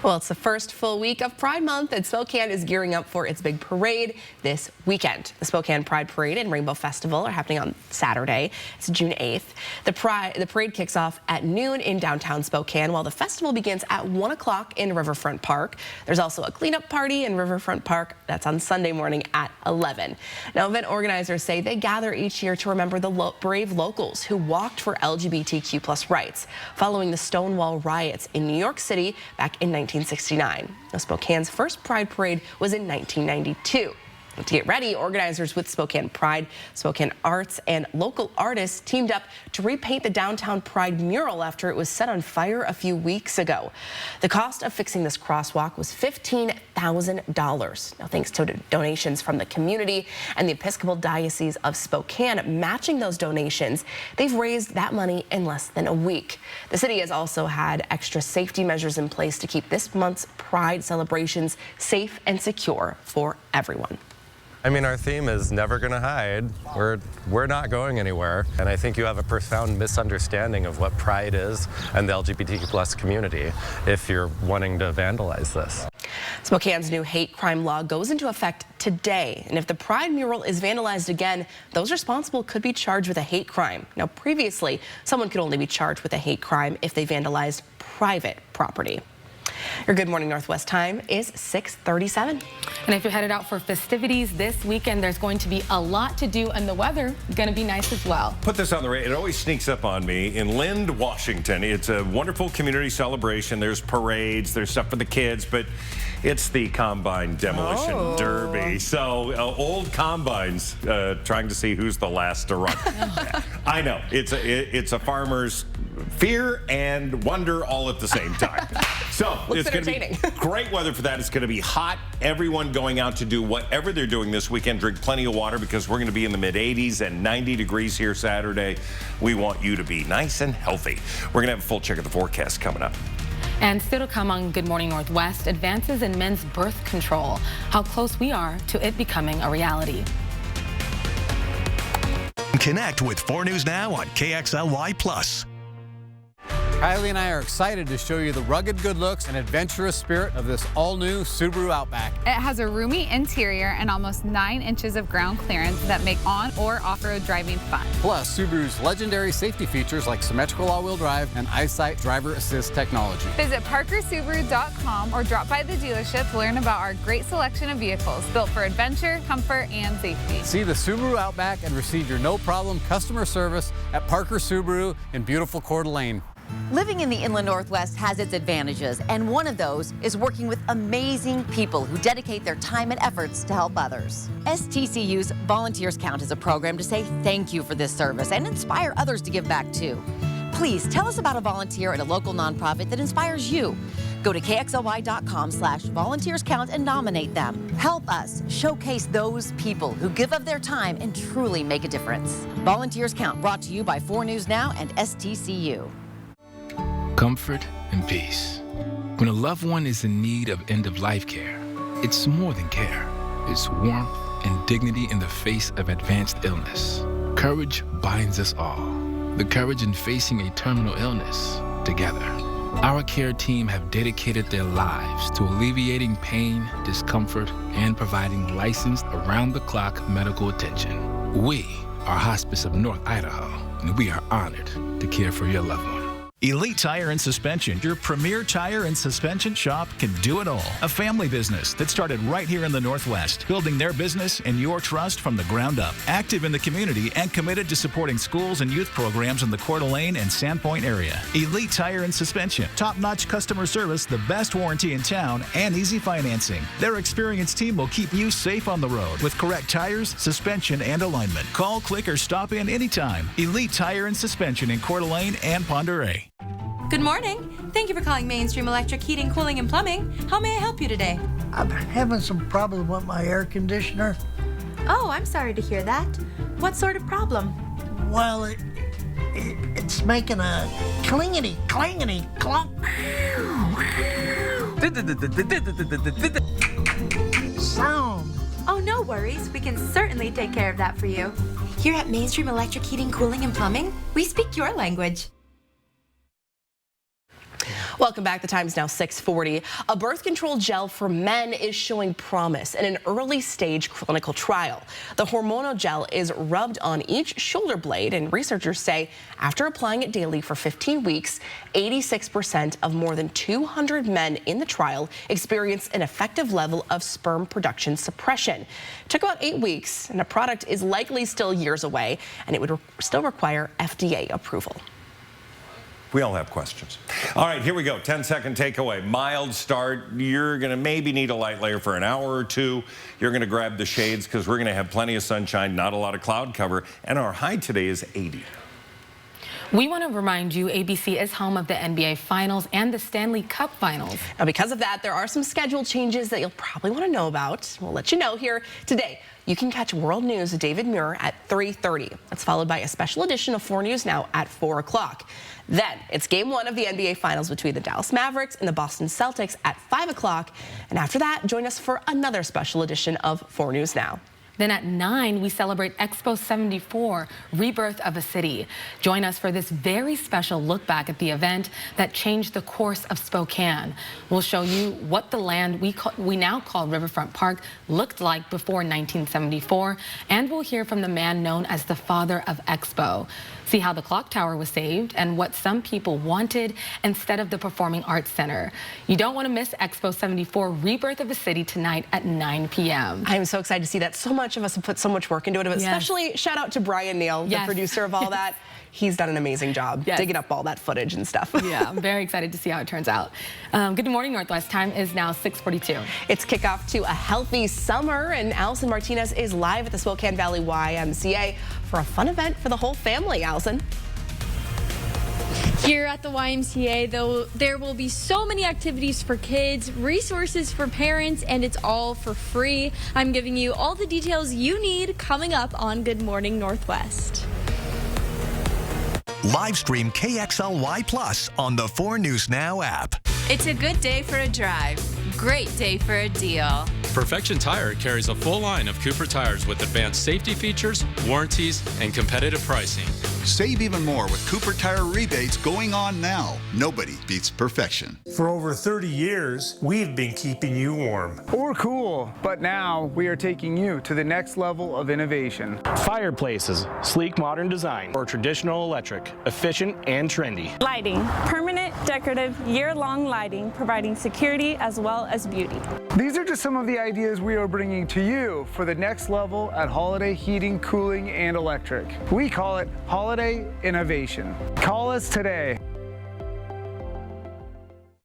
Well, it's the first full week of Pride Month, and Spokane is gearing up for its big parade this weekend. The Spokane Pride Parade and Rainbow Festival are happening on Saturday. It's June 8th. The parade kicks off at noon in downtown Spokane, while the festival begins at 1 o'clock in Riverfront Park. There's also a cleanup party in Riverfront Park. That's on Sunday morning at 11. Now, event organizers say they gather each year to remember the brave locals who walked for LGBTQ+ rights following the Stonewall riots in New York City back in 1969. Now, Spokane's first Pride Parade was in 1992. To get ready, organizers with Spokane Pride, Spokane Arts, and local artists teamed up to repaint the downtown Pride mural after it was set on fire a few weeks ago. The cost of fixing this crosswalk was $15,000. Now, thanks to donations from the community and the Episcopal Diocese of Spokane matching those donations, they've raised that money in less than a week. The city has also had extra safety measures in place to keep this month's Pride celebrations safe and secure for everyone. I mean, our theme is never gonna hide. We're not going anywhere. And I think you have a profound misunderstanding of what Pride is and the LGBTQ+ community if you're wanting to vandalize this. Spokane's new hate crime law goes into effect today. And if the Pride mural is vandalized again, those responsible could be charged with a hate crime. Now, previously, someone could only be charged with a hate crime if they vandalized private property. Your Good Morning Northwest time is 6:37. And if you're headed out for festivities this weekend, there's going to be a lot to do, and the weather is going to be nice as well. Put this on the radar. It always sneaks up on me. In Lind, Washington, it's a wonderful community celebration. There's parades, there's stuff for the kids, but it's the Combine Demolition Derby. So old combines trying to see who's the last to run. I know. It's a farmer's fear and wonder all at the same time. So it's going to be great weather for that. It's going to be hot. Everyone going out to do whatever they're doing this weekend, drink plenty of water because we're going to be in the mid-80s and 90 degrees here Saturday. We want you to be nice and healthy. We're going to have a full check of the forecast coming up. And still to come on Good Morning Northwest, advances in men's birth control, how close we are to it becoming a reality. Connect with 4 News Now on KXLY+. Kylie and I are excited to show you the rugged good looks and adventurous spirit of this all-new Subaru Outback. It has a roomy interior and almost 9 inches of ground clearance that make on- or off-road driving fun. Plus, Subaru's legendary safety features like symmetrical all-wheel drive and EyeSight driver assist technology. Visit ParkerSubaru.com or drop by the dealership to learn about our great selection of vehicles built for adventure, comfort, and safety. See the Subaru Outback and receive your no-problem customer service at Parker Subaru in beautiful Coeur d'Alene. Living in the Inland Northwest has its advantages, and one of those is working with amazing people who dedicate their time and efforts to help others. STCU's Volunteers Count is a program to say thank you for this service and inspire others to give back too. Please tell us about a volunteer at a local nonprofit that inspires you. Go Go to KXLY.com/volunteerscount and nominate them. Help us showcase those people who give of their time and truly make a difference. Volunteers Count, brought to you by 4 News Now and STCU. Comfort and peace. When a loved one is in need of end-of-life care, it's more than care. It's warmth and dignity in the face of advanced illness. Courage binds us all. The courage in facing a terminal illness together. Our care team have dedicated their lives to alleviating pain, discomfort, and providing licensed around-the-clock medical attention. We are Hospice of North Idaho, and we are honored to care for your loved one. Elite Tire and Suspension, your premier tire and suspension shop, can do it all. A family business that started right here in the Northwest, building their business and your trust from the ground up. Active in the community and committed to supporting schools and youth programs in the Coeur d'Alene and Sandpoint area. Elite Tire and Suspension, top-notch customer service, the best warranty in town, and easy financing. Their experienced team will keep you safe on the road with correct tires, suspension, and alignment. Call, click, or stop in anytime. Elite Tire and Suspension in Coeur d'Alene and Pend Oreille. Good morning. Thank you for calling Mainstream Electric Heating, Cooling, and Plumbing. How may I help you today? I'm having some problem with my air conditioner. Oh, I'm sorry to hear that. What sort of problem? Well, it's making a clangety clunk sound. Oh, no worries. We can certainly take care of that for you. Here at Mainstream Electric Heating, Cooling, and Plumbing, we speak your language. Welcome back. The time's now 6:40. A birth control gel for men is showing promise in an early stage clinical trial. The hormonal gel is rubbed on each shoulder blade, and researchers say after applying it daily for 15 weeks, 86% of more than 200 men in the trial experienced an effective level of sperm production suppression. It took about 8 weeks, and the product is likely still years away, and it would still require FDA approval. We all have questions. All right, here we go. 10-second takeaway. Mild start. You're going to maybe need a light layer for an hour or two. You're going to grab the shades because we're going to have plenty of sunshine, not a lot of cloud cover, and our high today is 80. We want to remind you ABC is home of the NBA Finals and the Stanley Cup Finals. Now, because of that, there are some schedule changes that you'll probably want to know about. We'll let you know here today. You can catch World News with David Muir at 3:30. That's followed by a special edition of 4 News Now at 4 o'clock. Then it's Game 1 of the NBA Finals between the Dallas Mavericks and the Boston Celtics at 5 o'clock. And after that, join us for another special edition of 4 News Now. Then at 9, we celebrate Expo 74, Rebirth of a City. Join us for this very special look back at the event that changed the course of Spokane. We'll show you what the land we now call Riverfront Park looked like before 1974, and we'll hear from the man known as the father of Expo. See how the clock tower was saved and what some people wanted instead of the Performing Arts Center. You don't want to miss Expo 74, Rebirth of a City tonight at 9 p.m. I'm so excited to see that. So much of us have put so much work into it, but especially shout out to Brian Neal, the producer of all that. He's done an amazing job digging up all that footage and stuff. Yeah, I'm very excited to see how it turns out. Good morning, Northwest. Time is now 6:42. It's kickoff to a healthy summer, and Allison Martinez is live at the Spokane Valley YMCA for a fun event for the whole family. Allison. Here at the YMCA, though, there will be so many activities for kids, resources for parents, and it's all for free. I'm giving you all the details you need coming up on Good Morning Northwest. Live stream KXLY Plus on the 4 News Now app. It's a good day for a drive. Great day for a deal. Perfection Tire carries a full line of Cooper tires with advanced safety features, warranties, and competitive pricing. Save even more with Cooper Tire rebates going on now. Nobody beats perfection. For over 30 years, we've been keeping you warm. Or cool, but now we are taking you to the next level of innovation. Fireplaces, sleek modern design, or traditional electric, efficient and trendy. Lighting, permanent, decorative, year-long lighting, providing security as well as beauty. These are just some of the ideas we are bringing to you for the next level at Holiday Heating, Cooling, and Electric. We call it Holiday Innovation. Call us today.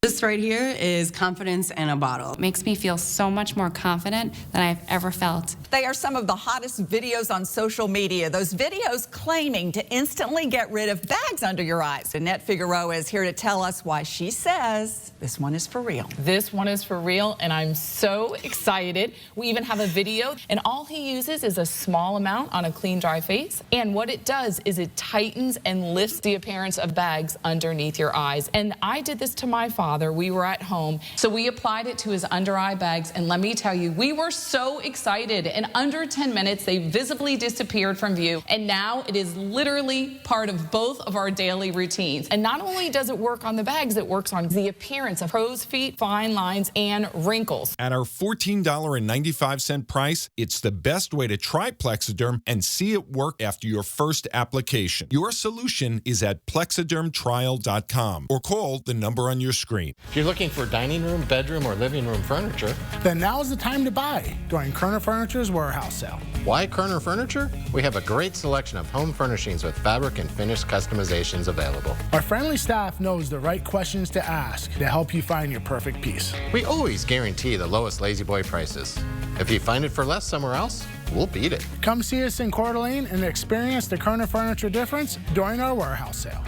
The This right here is confidence in a bottle. It makes me feel so much more confident than I've ever felt. They are some of the hottest videos on social media. Those videos claiming to instantly get rid of bags under your eyes. Annette Figueroa is here to tell us why she says this one is for real. This one is for real, and I'm so excited. We even have a video, and all he uses is a small amount on a clean, dry face. And what it does is it tightens and lifts the appearance of bags underneath your eyes. And I did this to my father. We were at home, so we applied it to his under eye bags, and let me tell you, we were so excited. In under 10 minutes, they visibly disappeared from view, and now it is literally part of both of our daily routines. And not only does it work on the bags, it works on the appearance of crow's feet, fine lines, and wrinkles. At our $14.95 price, it's the best way to try Plexiderm and see it work after your first application. Your solution is at plexidermtrial.com or call the number on your screen. If you're looking for dining room, bedroom, or living room furniture, then now is the time to buy during Kerner Furniture's warehouse sale. Why Kerner Furniture? We have a great selection of home furnishings with fabric and finish customizations available. Our friendly staff knows the right questions to ask to help you find your perfect piece. We always guarantee the lowest Lazy Boy prices. If you find it for less somewhere else, we'll beat it. Come see us in Coeur d'Alene and experience the Kerner Furniture difference during our warehouse sale.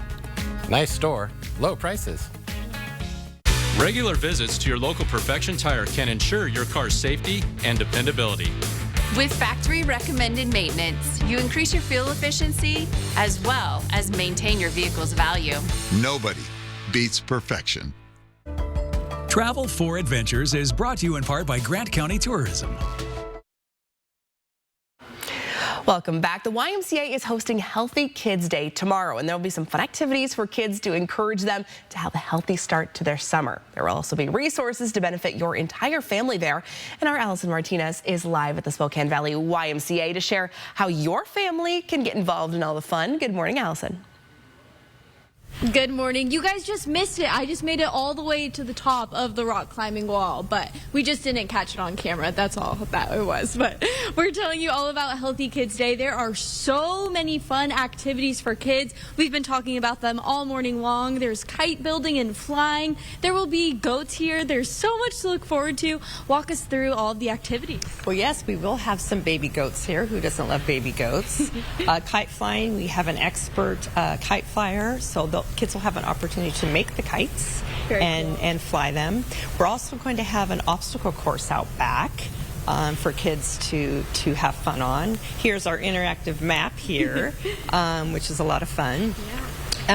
Nice store, low prices. Regular visits to your local Perfection Tire can ensure your car's safety and dependability. With factory recommended maintenance, you increase your fuel efficiency as well as maintain your vehicle's value. Nobody beats perfection. Travel for Adventures is brought to you in part by Grant County Tourism. Welcome back. The YMCA is hosting Healthy Kids Day tomorrow, and there will be some fun activities for kids to encourage them to have a healthy start to their summer. There will also be resources to benefit your entire family there. And our Allison Martinez is live at the Spokane Valley YMCA to share how your family can get involved in all the fun. Good morning, Allison. Good morning. You guys just missed it. I just made it all the way to the top of the rock climbing wall, but we just didn't catch it on camera. That's all that it was. But we're telling you all about Healthy Kids Day. There are so many fun activities for kids. We've been talking about them all morning long. There's kite building and flying. There will be goats here. There's so much to look forward to. Walk us through all of the activities. Well, yes, we will have some baby goats here. Who doesn't love baby goats? Kite flying, we have an expert kite flyer, so the kids will have an opportunity to make the kites and fly them. We're also going to have an obstacle course out back for kids to have fun on. Here's our interactive map here, which is a lot of fun.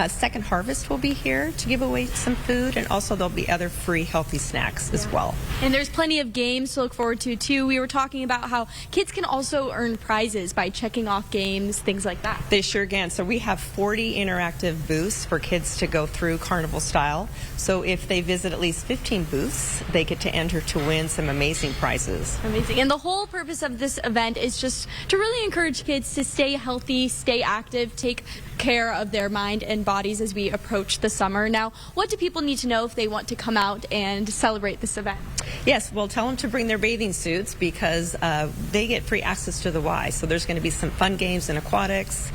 Second Harvest will be here to give away some food, and also there'll be other free healthy snacks as well. And there's plenty of games to look forward to too. We were talking about how kids can also earn prizes by checking off games, things like that. They sure can. So we have 40 interactive booths for kids to go through carnival style. So if they visit at least 15 booths, they get to enter to win some amazing prizes. Amazing. And the whole purpose of this event is just to really encourage kids to stay healthy, stay active, take care of their mind and bodies as we approach the summer. Now, what do people need to know if they want to come out and celebrate this event? Yes, we'll tell them to bring their bathing suits because they get free access to the Y. So there's going to be some fun games and aquatics.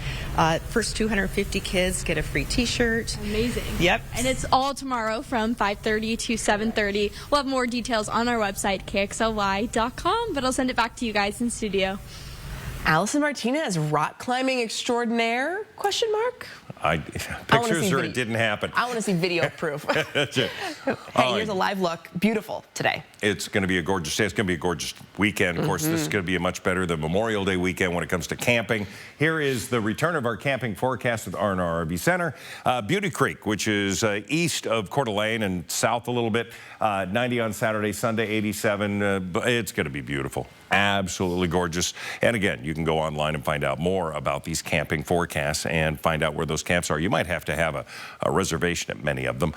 First 250 kids get a free t-shirt. Amazing. Yep. And it's all tomorrow from 5:30 to 7:30. We'll have more details on our website, kxly.com, but I'll send it back to you guys in studio. Allison Martinez, rock climbing extraordinaire? Question mark? Pictures or it didn't happen. I want to see video proof. Hey, here's a live look. Beautiful today. It's going to be a gorgeous day. It's going to be a gorgeous weekend. Of course, this is going to be a much better than Memorial Day weekend when it comes to camping. Here is the return of our camping forecast with R&R RV Center. Beauty Creek, which is east of Coeur d'Alene and south a little bit. 90 on Saturday, Sunday 87. It's going to be beautiful. Absolutely gorgeous. And again, you can go online and find out more about these camping forecasts and find out where those camps are. You might have to have a reservation at many of them.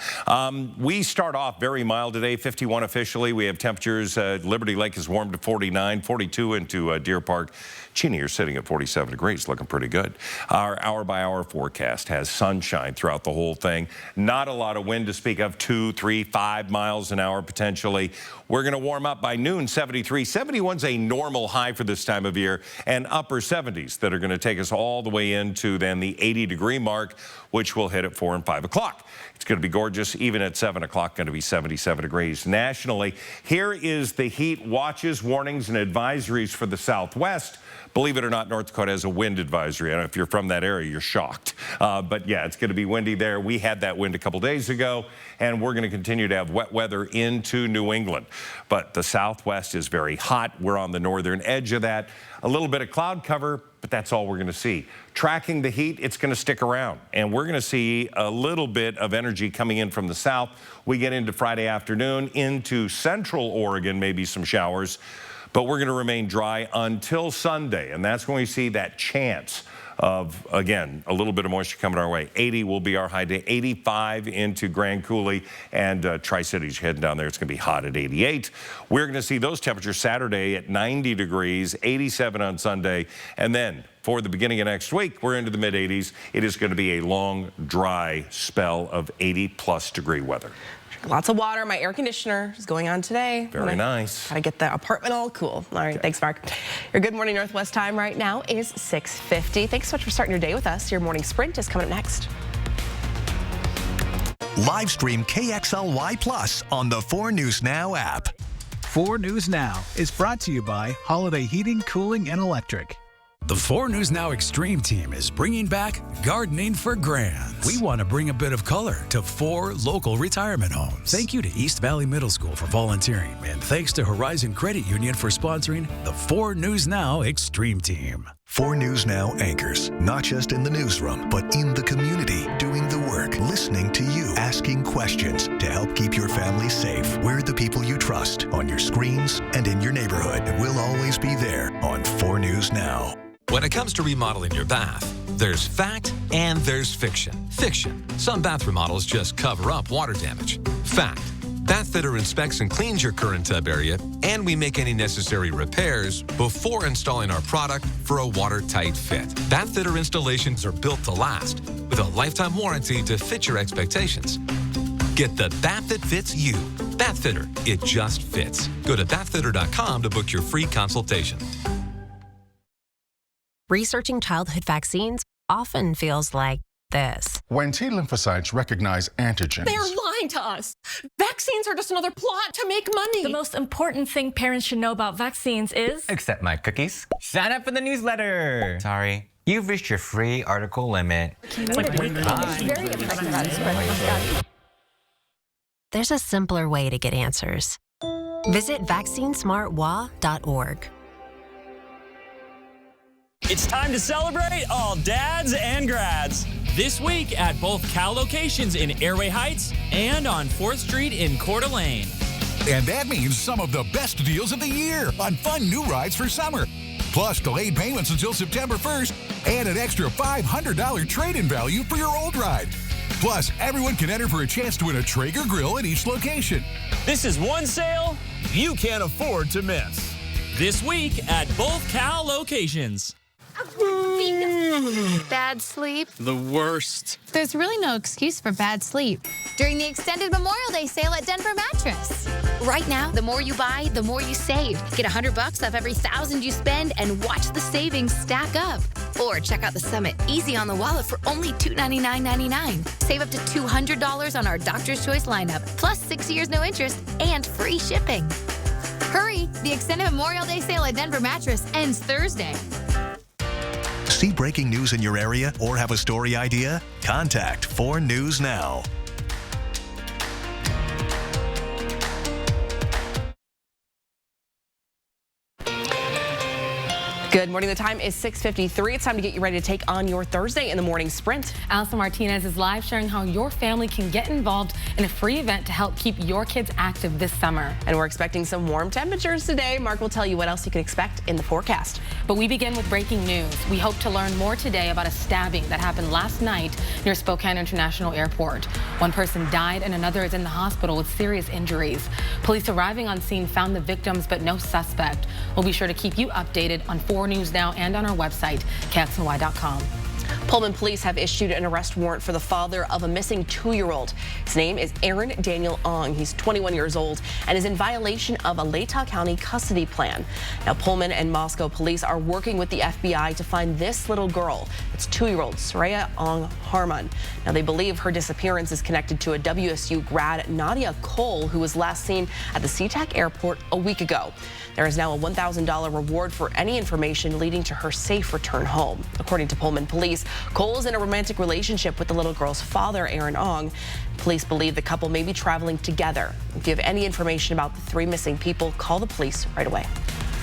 We start off very mild today, 51 officially. We have temperatures. Liberty Lake is warm to 49, 42 into Deer Park. Cheney are sitting at 47 degrees, looking pretty good. Our hour-by-hour forecast has sunshine throughout the whole thing. Not a lot of wind to speak of, 2, 3, 5 miles an hour potentially. We're going to warm up by noon, 73. 71's a normal high for this time of year, and upper 70s that are going to take us all the way into then the 80-degree mark, which will hit at 4 and 5 o'clock. It's going to be gorgeous. Even at 7 o'clock, going to be 77 degrees nationally. Here is the heat watches, warnings, and advisories for the Southwest. Believe it or not, North Dakota has a wind advisory. I don't know if you're from that area, you're shocked. But yeah, it's going to be windy there. We had that wind a couple days ago, and we're going to continue to have wet weather into New England. But the Southwest is very hot. We're on the northern edge of that. A little bit of cloud cover, but that's all we're going to see. Tracking the heat, it's going to stick around, and we're going to see a little bit of energy coming in from the south. We get into Friday afternoon, into central Oregon, maybe some showers. But we're going to remain dry until Sunday, and that's when we see that chance of, again, a little bit of moisture coming our way. 80 will be our high day, 85 into Grand Coulee and Tri-Cities heading down there. It's going to be hot at 88. We're going to see those temperatures Saturday at 90 degrees, 87 on Sunday, and then for the beginning of next week, we're into the mid-80s. It is going to be a long, dry spell of 80-plus degree weather. Lots of water. My air conditioner is going on today. Very nice. Gotta get the apartment all cool. All right, Thanks, Mark. Your Good Morning Northwest time right now is 6:50. Thanks so much for starting your day with us. Your morning sprint is coming up next. Live stream KXLY Plus on the 4 News Now app. 4 News Now is brought to you by Holiday Heating, Cooling, and Electric. The 4 News Now Extreme team is bringing back Gardening for Grands. We want to bring a bit of color to 4 local retirement homes. Thank you to East Valley Middle School for volunteering, and thanks to Horizon Credit Union for sponsoring the 4 News Now Extreme team. 4 News Now anchors, not just in the newsroom, but in the community, doing the work, listening to you, asking questions to help keep your family safe. We're the people you trust on your screens and in your neighborhood. We'll always be there on 4 News Now. When it comes to remodeling your bath, there's fact and there's fiction. Fiction. Some bath remodels just cover up water damage. Fact. Bathfitter inspects and cleans your current tub area, and we make any necessary repairs before installing our product for a watertight fit. Bathfitter installations are built to last, with a lifetime warranty to fit your expectations. Get the bath that fits you. Bathfitter. It just fits. Go to bathfitter.com to book your free consultation. Researching childhood vaccines often feels like this. When T lymphocytes recognize antigens. They're lying to us. Vaccines are just another plot to make money. The most important thing parents should know about vaccines is... Accept my cookies. Sign up for the newsletter. Sorry, you've reached your free article limit. There's a simpler way to get answers. Visit vaccinesmartwa.org. It's time to celebrate all dads and grads. This week at both Cal locations in Airway Heights and on 4th Street in Coeur d'Alene. And that means some of the best deals of the year on fun new rides for summer. Plus delayed payments until September 1st and an extra $500 trade-in value for your old ride. Plus, everyone can enter for a chance to win a Traeger grill at each location. This is one sale you can't afford to miss. This week at both Cal locations. Bad sleep? The worst. There's really no excuse for bad sleep during the extended Memorial Day sale at Denver Mattress. Right now, the more you buy, the more you save. Get $100 off every $1,000 you spend and watch the savings stack up. Or check out the Summit Easy on the Wallet for only $299.99. Save up to $200 on our Doctor's Choice lineup, plus 6 years no interest and free shipping. Hurry! The extended Memorial Day sale at Denver Mattress ends Thursday. See breaking news in your area or have a story idea? Contact 4 News Now. Good morning. The time is 6:53. It's time to get you ready to take on your Thursday in the morning sprint. Allison Martinez is live sharing how your family can get involved in a free event to help keep your kids active this summer. And we're expecting some warm temperatures today. Mark will tell you what else you can expect in the forecast. But we begin with breaking news. We hope to learn more today about a stabbing that happened last night near Spokane International Airport. One person died and another is in the hospital with serious injuries. Police arriving on scene found the victims but no suspect. We'll be sure to keep you updated on 4 News Now and on our website, KXLY.com. Pullman police have issued an arrest warrant for the father of a missing 2-year-old. His name is Aaron Daniel Ong. He's 21 years old and is in violation of a Latah County custody plan. Now, Pullman and Moscow police are working with the FBI to find this little girl. It's 2-year-old Soraya Ong Harman. Now, they believe her disappearance is connected to a WSU grad, Nadia Cole, who was last seen at the SeaTac airport a week ago. There is now a $1,000 reward for any information leading to her safe return home. According to Pullman police, Cole is in a romantic relationship with the little girl's father, Aaron Ong. Police believe the couple may be traveling together. If you have any information about the 3 missing people, call the police right away.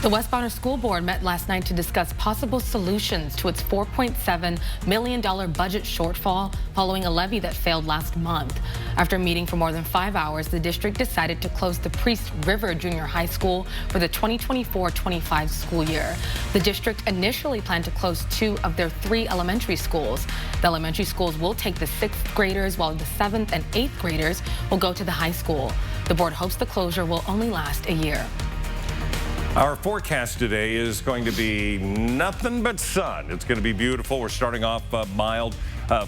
The West Bonner School Board met last night to discuss possible solutions to its $4.7 million budget shortfall following a levy that failed last month. After meeting for more than 5 hours, the district decided to close the Priest River Junior High School for the 2024-25 school year. The district initially planned to close 2 of their 3 elementary schools. The elementary schools will take the 6th graders, while the 7th and 8th graders will go to the high school. The board hopes the closure will only last a year. Our forecast today is going to be nothing but sun. It's going to be beautiful. We're starting off mild.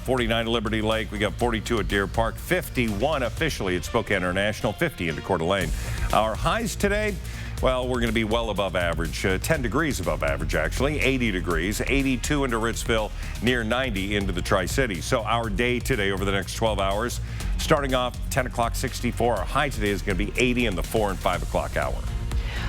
49 at Liberty Lake. We got 42 at Deer Park, 51 officially at Spokane International, 50 into Coeur d'Alene. Our highs today, well, we're going to be well above average, 10 degrees above average, actually, 80 degrees, 82 into Ritzville, near 90 into the Tri-Cities. So our day today over the next 12 hours, starting off 10 o'clock, 64. Our high today is going to be 80 in the 4 and 5 o'clock hour.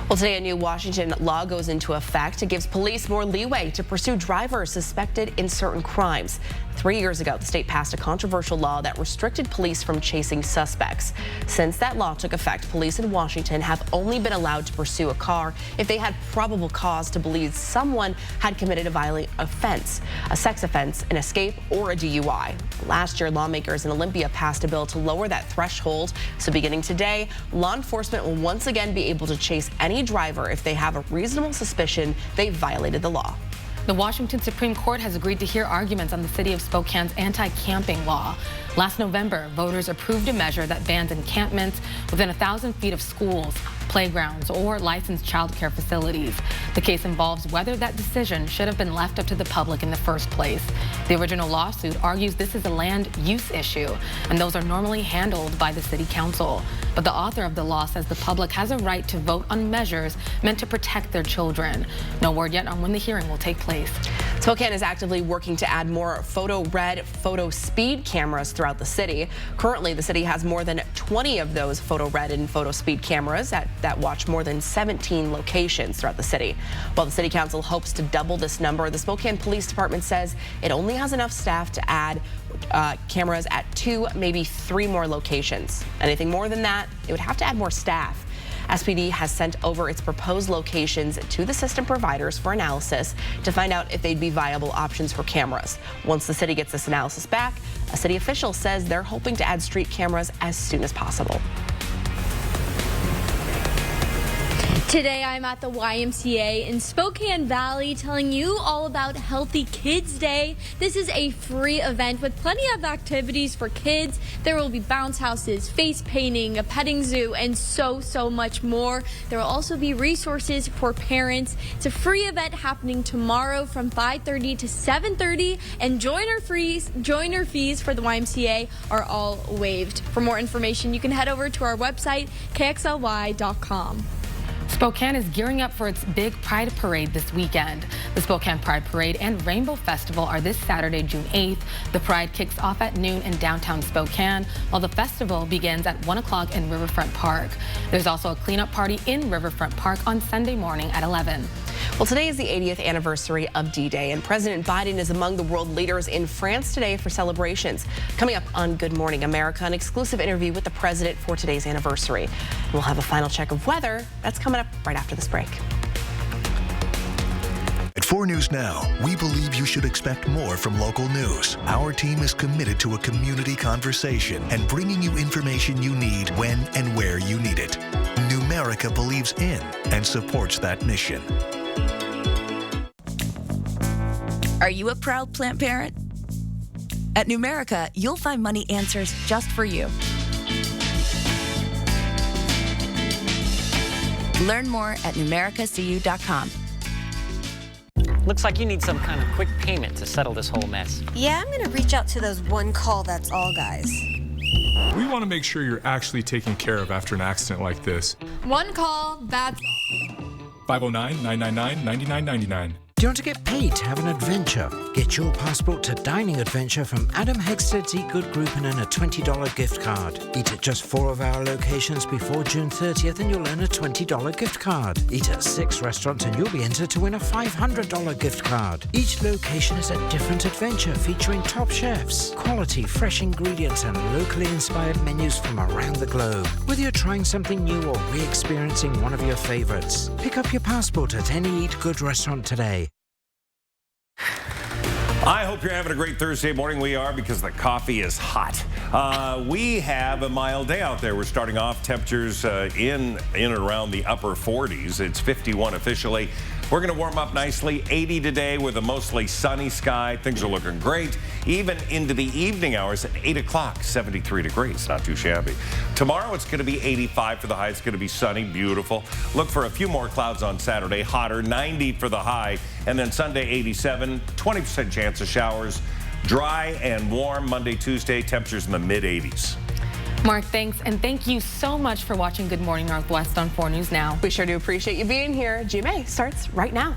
Well, today a new Washington law goes into effect. It gives police more leeway to pursue drivers suspected in certain crimes. 3 years ago, the state passed a controversial law that restricted police from chasing suspects. Since that law took effect, police in Washington have only been allowed to pursue a car if they had probable cause to believe someone had committed a violent offense, a sex offense, an escape, or a DUI. Last year, lawmakers in Olympia passed a bill to lower that threshold. So beginning today, law enforcement will once again be able to chase any driver if they have a reasonable suspicion they violated the law. The Washington Supreme Court has agreed to hear arguments on the city of Spokane's anti-camping law. Last November, voters approved a measure that bans encampments within 1,000 feet of schools, playgrounds, or licensed child care facilities. The case involves whether that decision should have been left up to the public in the first place. The original lawsuit argues this is a land use issue, and those are normally handled by the city council. But the author of the law says the public has a right to vote on measures meant to protect their children. No word yet on when the hearing will take place. Spokane is actively working to add more photo red, photo speed cameras throughout the city. Currently, the city has more than 20 of those photo red and photo speed cameras that watch more than 17 locations throughout the city. While the city council hopes to double this number, the Spokane Police Department says it only has enough staff to add cameras at 2, maybe 3 more locations. Anything more than that, it would have to add more staff. SPD has sent over its proposed locations to the system providers for analysis to find out if they'd be viable options for cameras. Once the city gets this analysis back, a city official says they're hoping to add street cameras as soon as possible. Today I'm at the YMCA in Spokane Valley telling you all about Healthy Kids Day. This is a free event with plenty of activities for kids. There will be bounce houses, face painting, a petting zoo, and so much more. There will also be resources for parents. It's a free event happening tomorrow from 5:30 to 7:30, and joiner fees for the YMCA are all waived. For more information, you can head over to our website, kxly.com. Spokane is gearing up for its big Pride Parade this weekend. The Spokane Pride Parade and Rainbow Festival are this Saturday, June 8th. The Pride kicks off at noon in downtown Spokane, while the festival begins at 1 o'clock in Riverfront Park. There's also a cleanup party in Riverfront Park on Sunday morning at 11. Well, today is the 80th anniversary of D-Day, and President Biden is among the world leaders in France today for celebrations. Coming up on Good Morning America, an exclusive interview with the president for today's anniversary. We'll have a final check of weather. That's coming up right after this break. At 4 News Now, we believe you should expect more from local news. Our team is committed to a community conversation and bringing you information you need when and where you need it. Numerica believes in and supports that mission. Are you a proud plant parent? At Numerica, you'll find money answers just for you. Learn more at numericacu.com. Looks like you need some kind of quick payment to settle this whole mess. Yeah, I'm gonna reach out to those one call that's all guys. We want to make sure you're actually taken care of after an accident like this. One call, that's all. 509-999-9999. Do you want to get paid to have an adventure? Get your passport to Dining Adventure from Adam Hegsted's Eat Good Group and earn a $20 gift card. Eat at just 4 of our locations before June 30th and you'll earn a $20 gift card. Eat at 6 restaurants and you'll be entered to win a $500 gift card. Each location is a different adventure featuring top chefs, quality fresh ingredients and locally inspired menus from around the globe. Whether you're trying something new or re-experiencing one of your favorites, pick up your passport at any Eat Good restaurant today. I hope you're having a great Thursday morning. We are, because the coffee is hot. We have a mild day out there. We're starting off temperatures in and around the upper 40s. It's 51 officially. We're going to warm up nicely. 80 today with a mostly sunny sky. Things are looking great. Even into the evening hours at 8 o'clock, 73 degrees. Not too shabby. Tomorrow it's going to be 85 for the high. It's going to be sunny, beautiful. Look for a few more clouds on Saturday. Hotter, 90 for the high. And then Sunday, 87, 20% chance of showers. Dry and warm Monday, Tuesday. Temperatures in the mid-80s. Mark, thanks, and thank you so much for watching Good Morning Northwest on 4 News Now. We sure do appreciate you being here. GMA starts right now.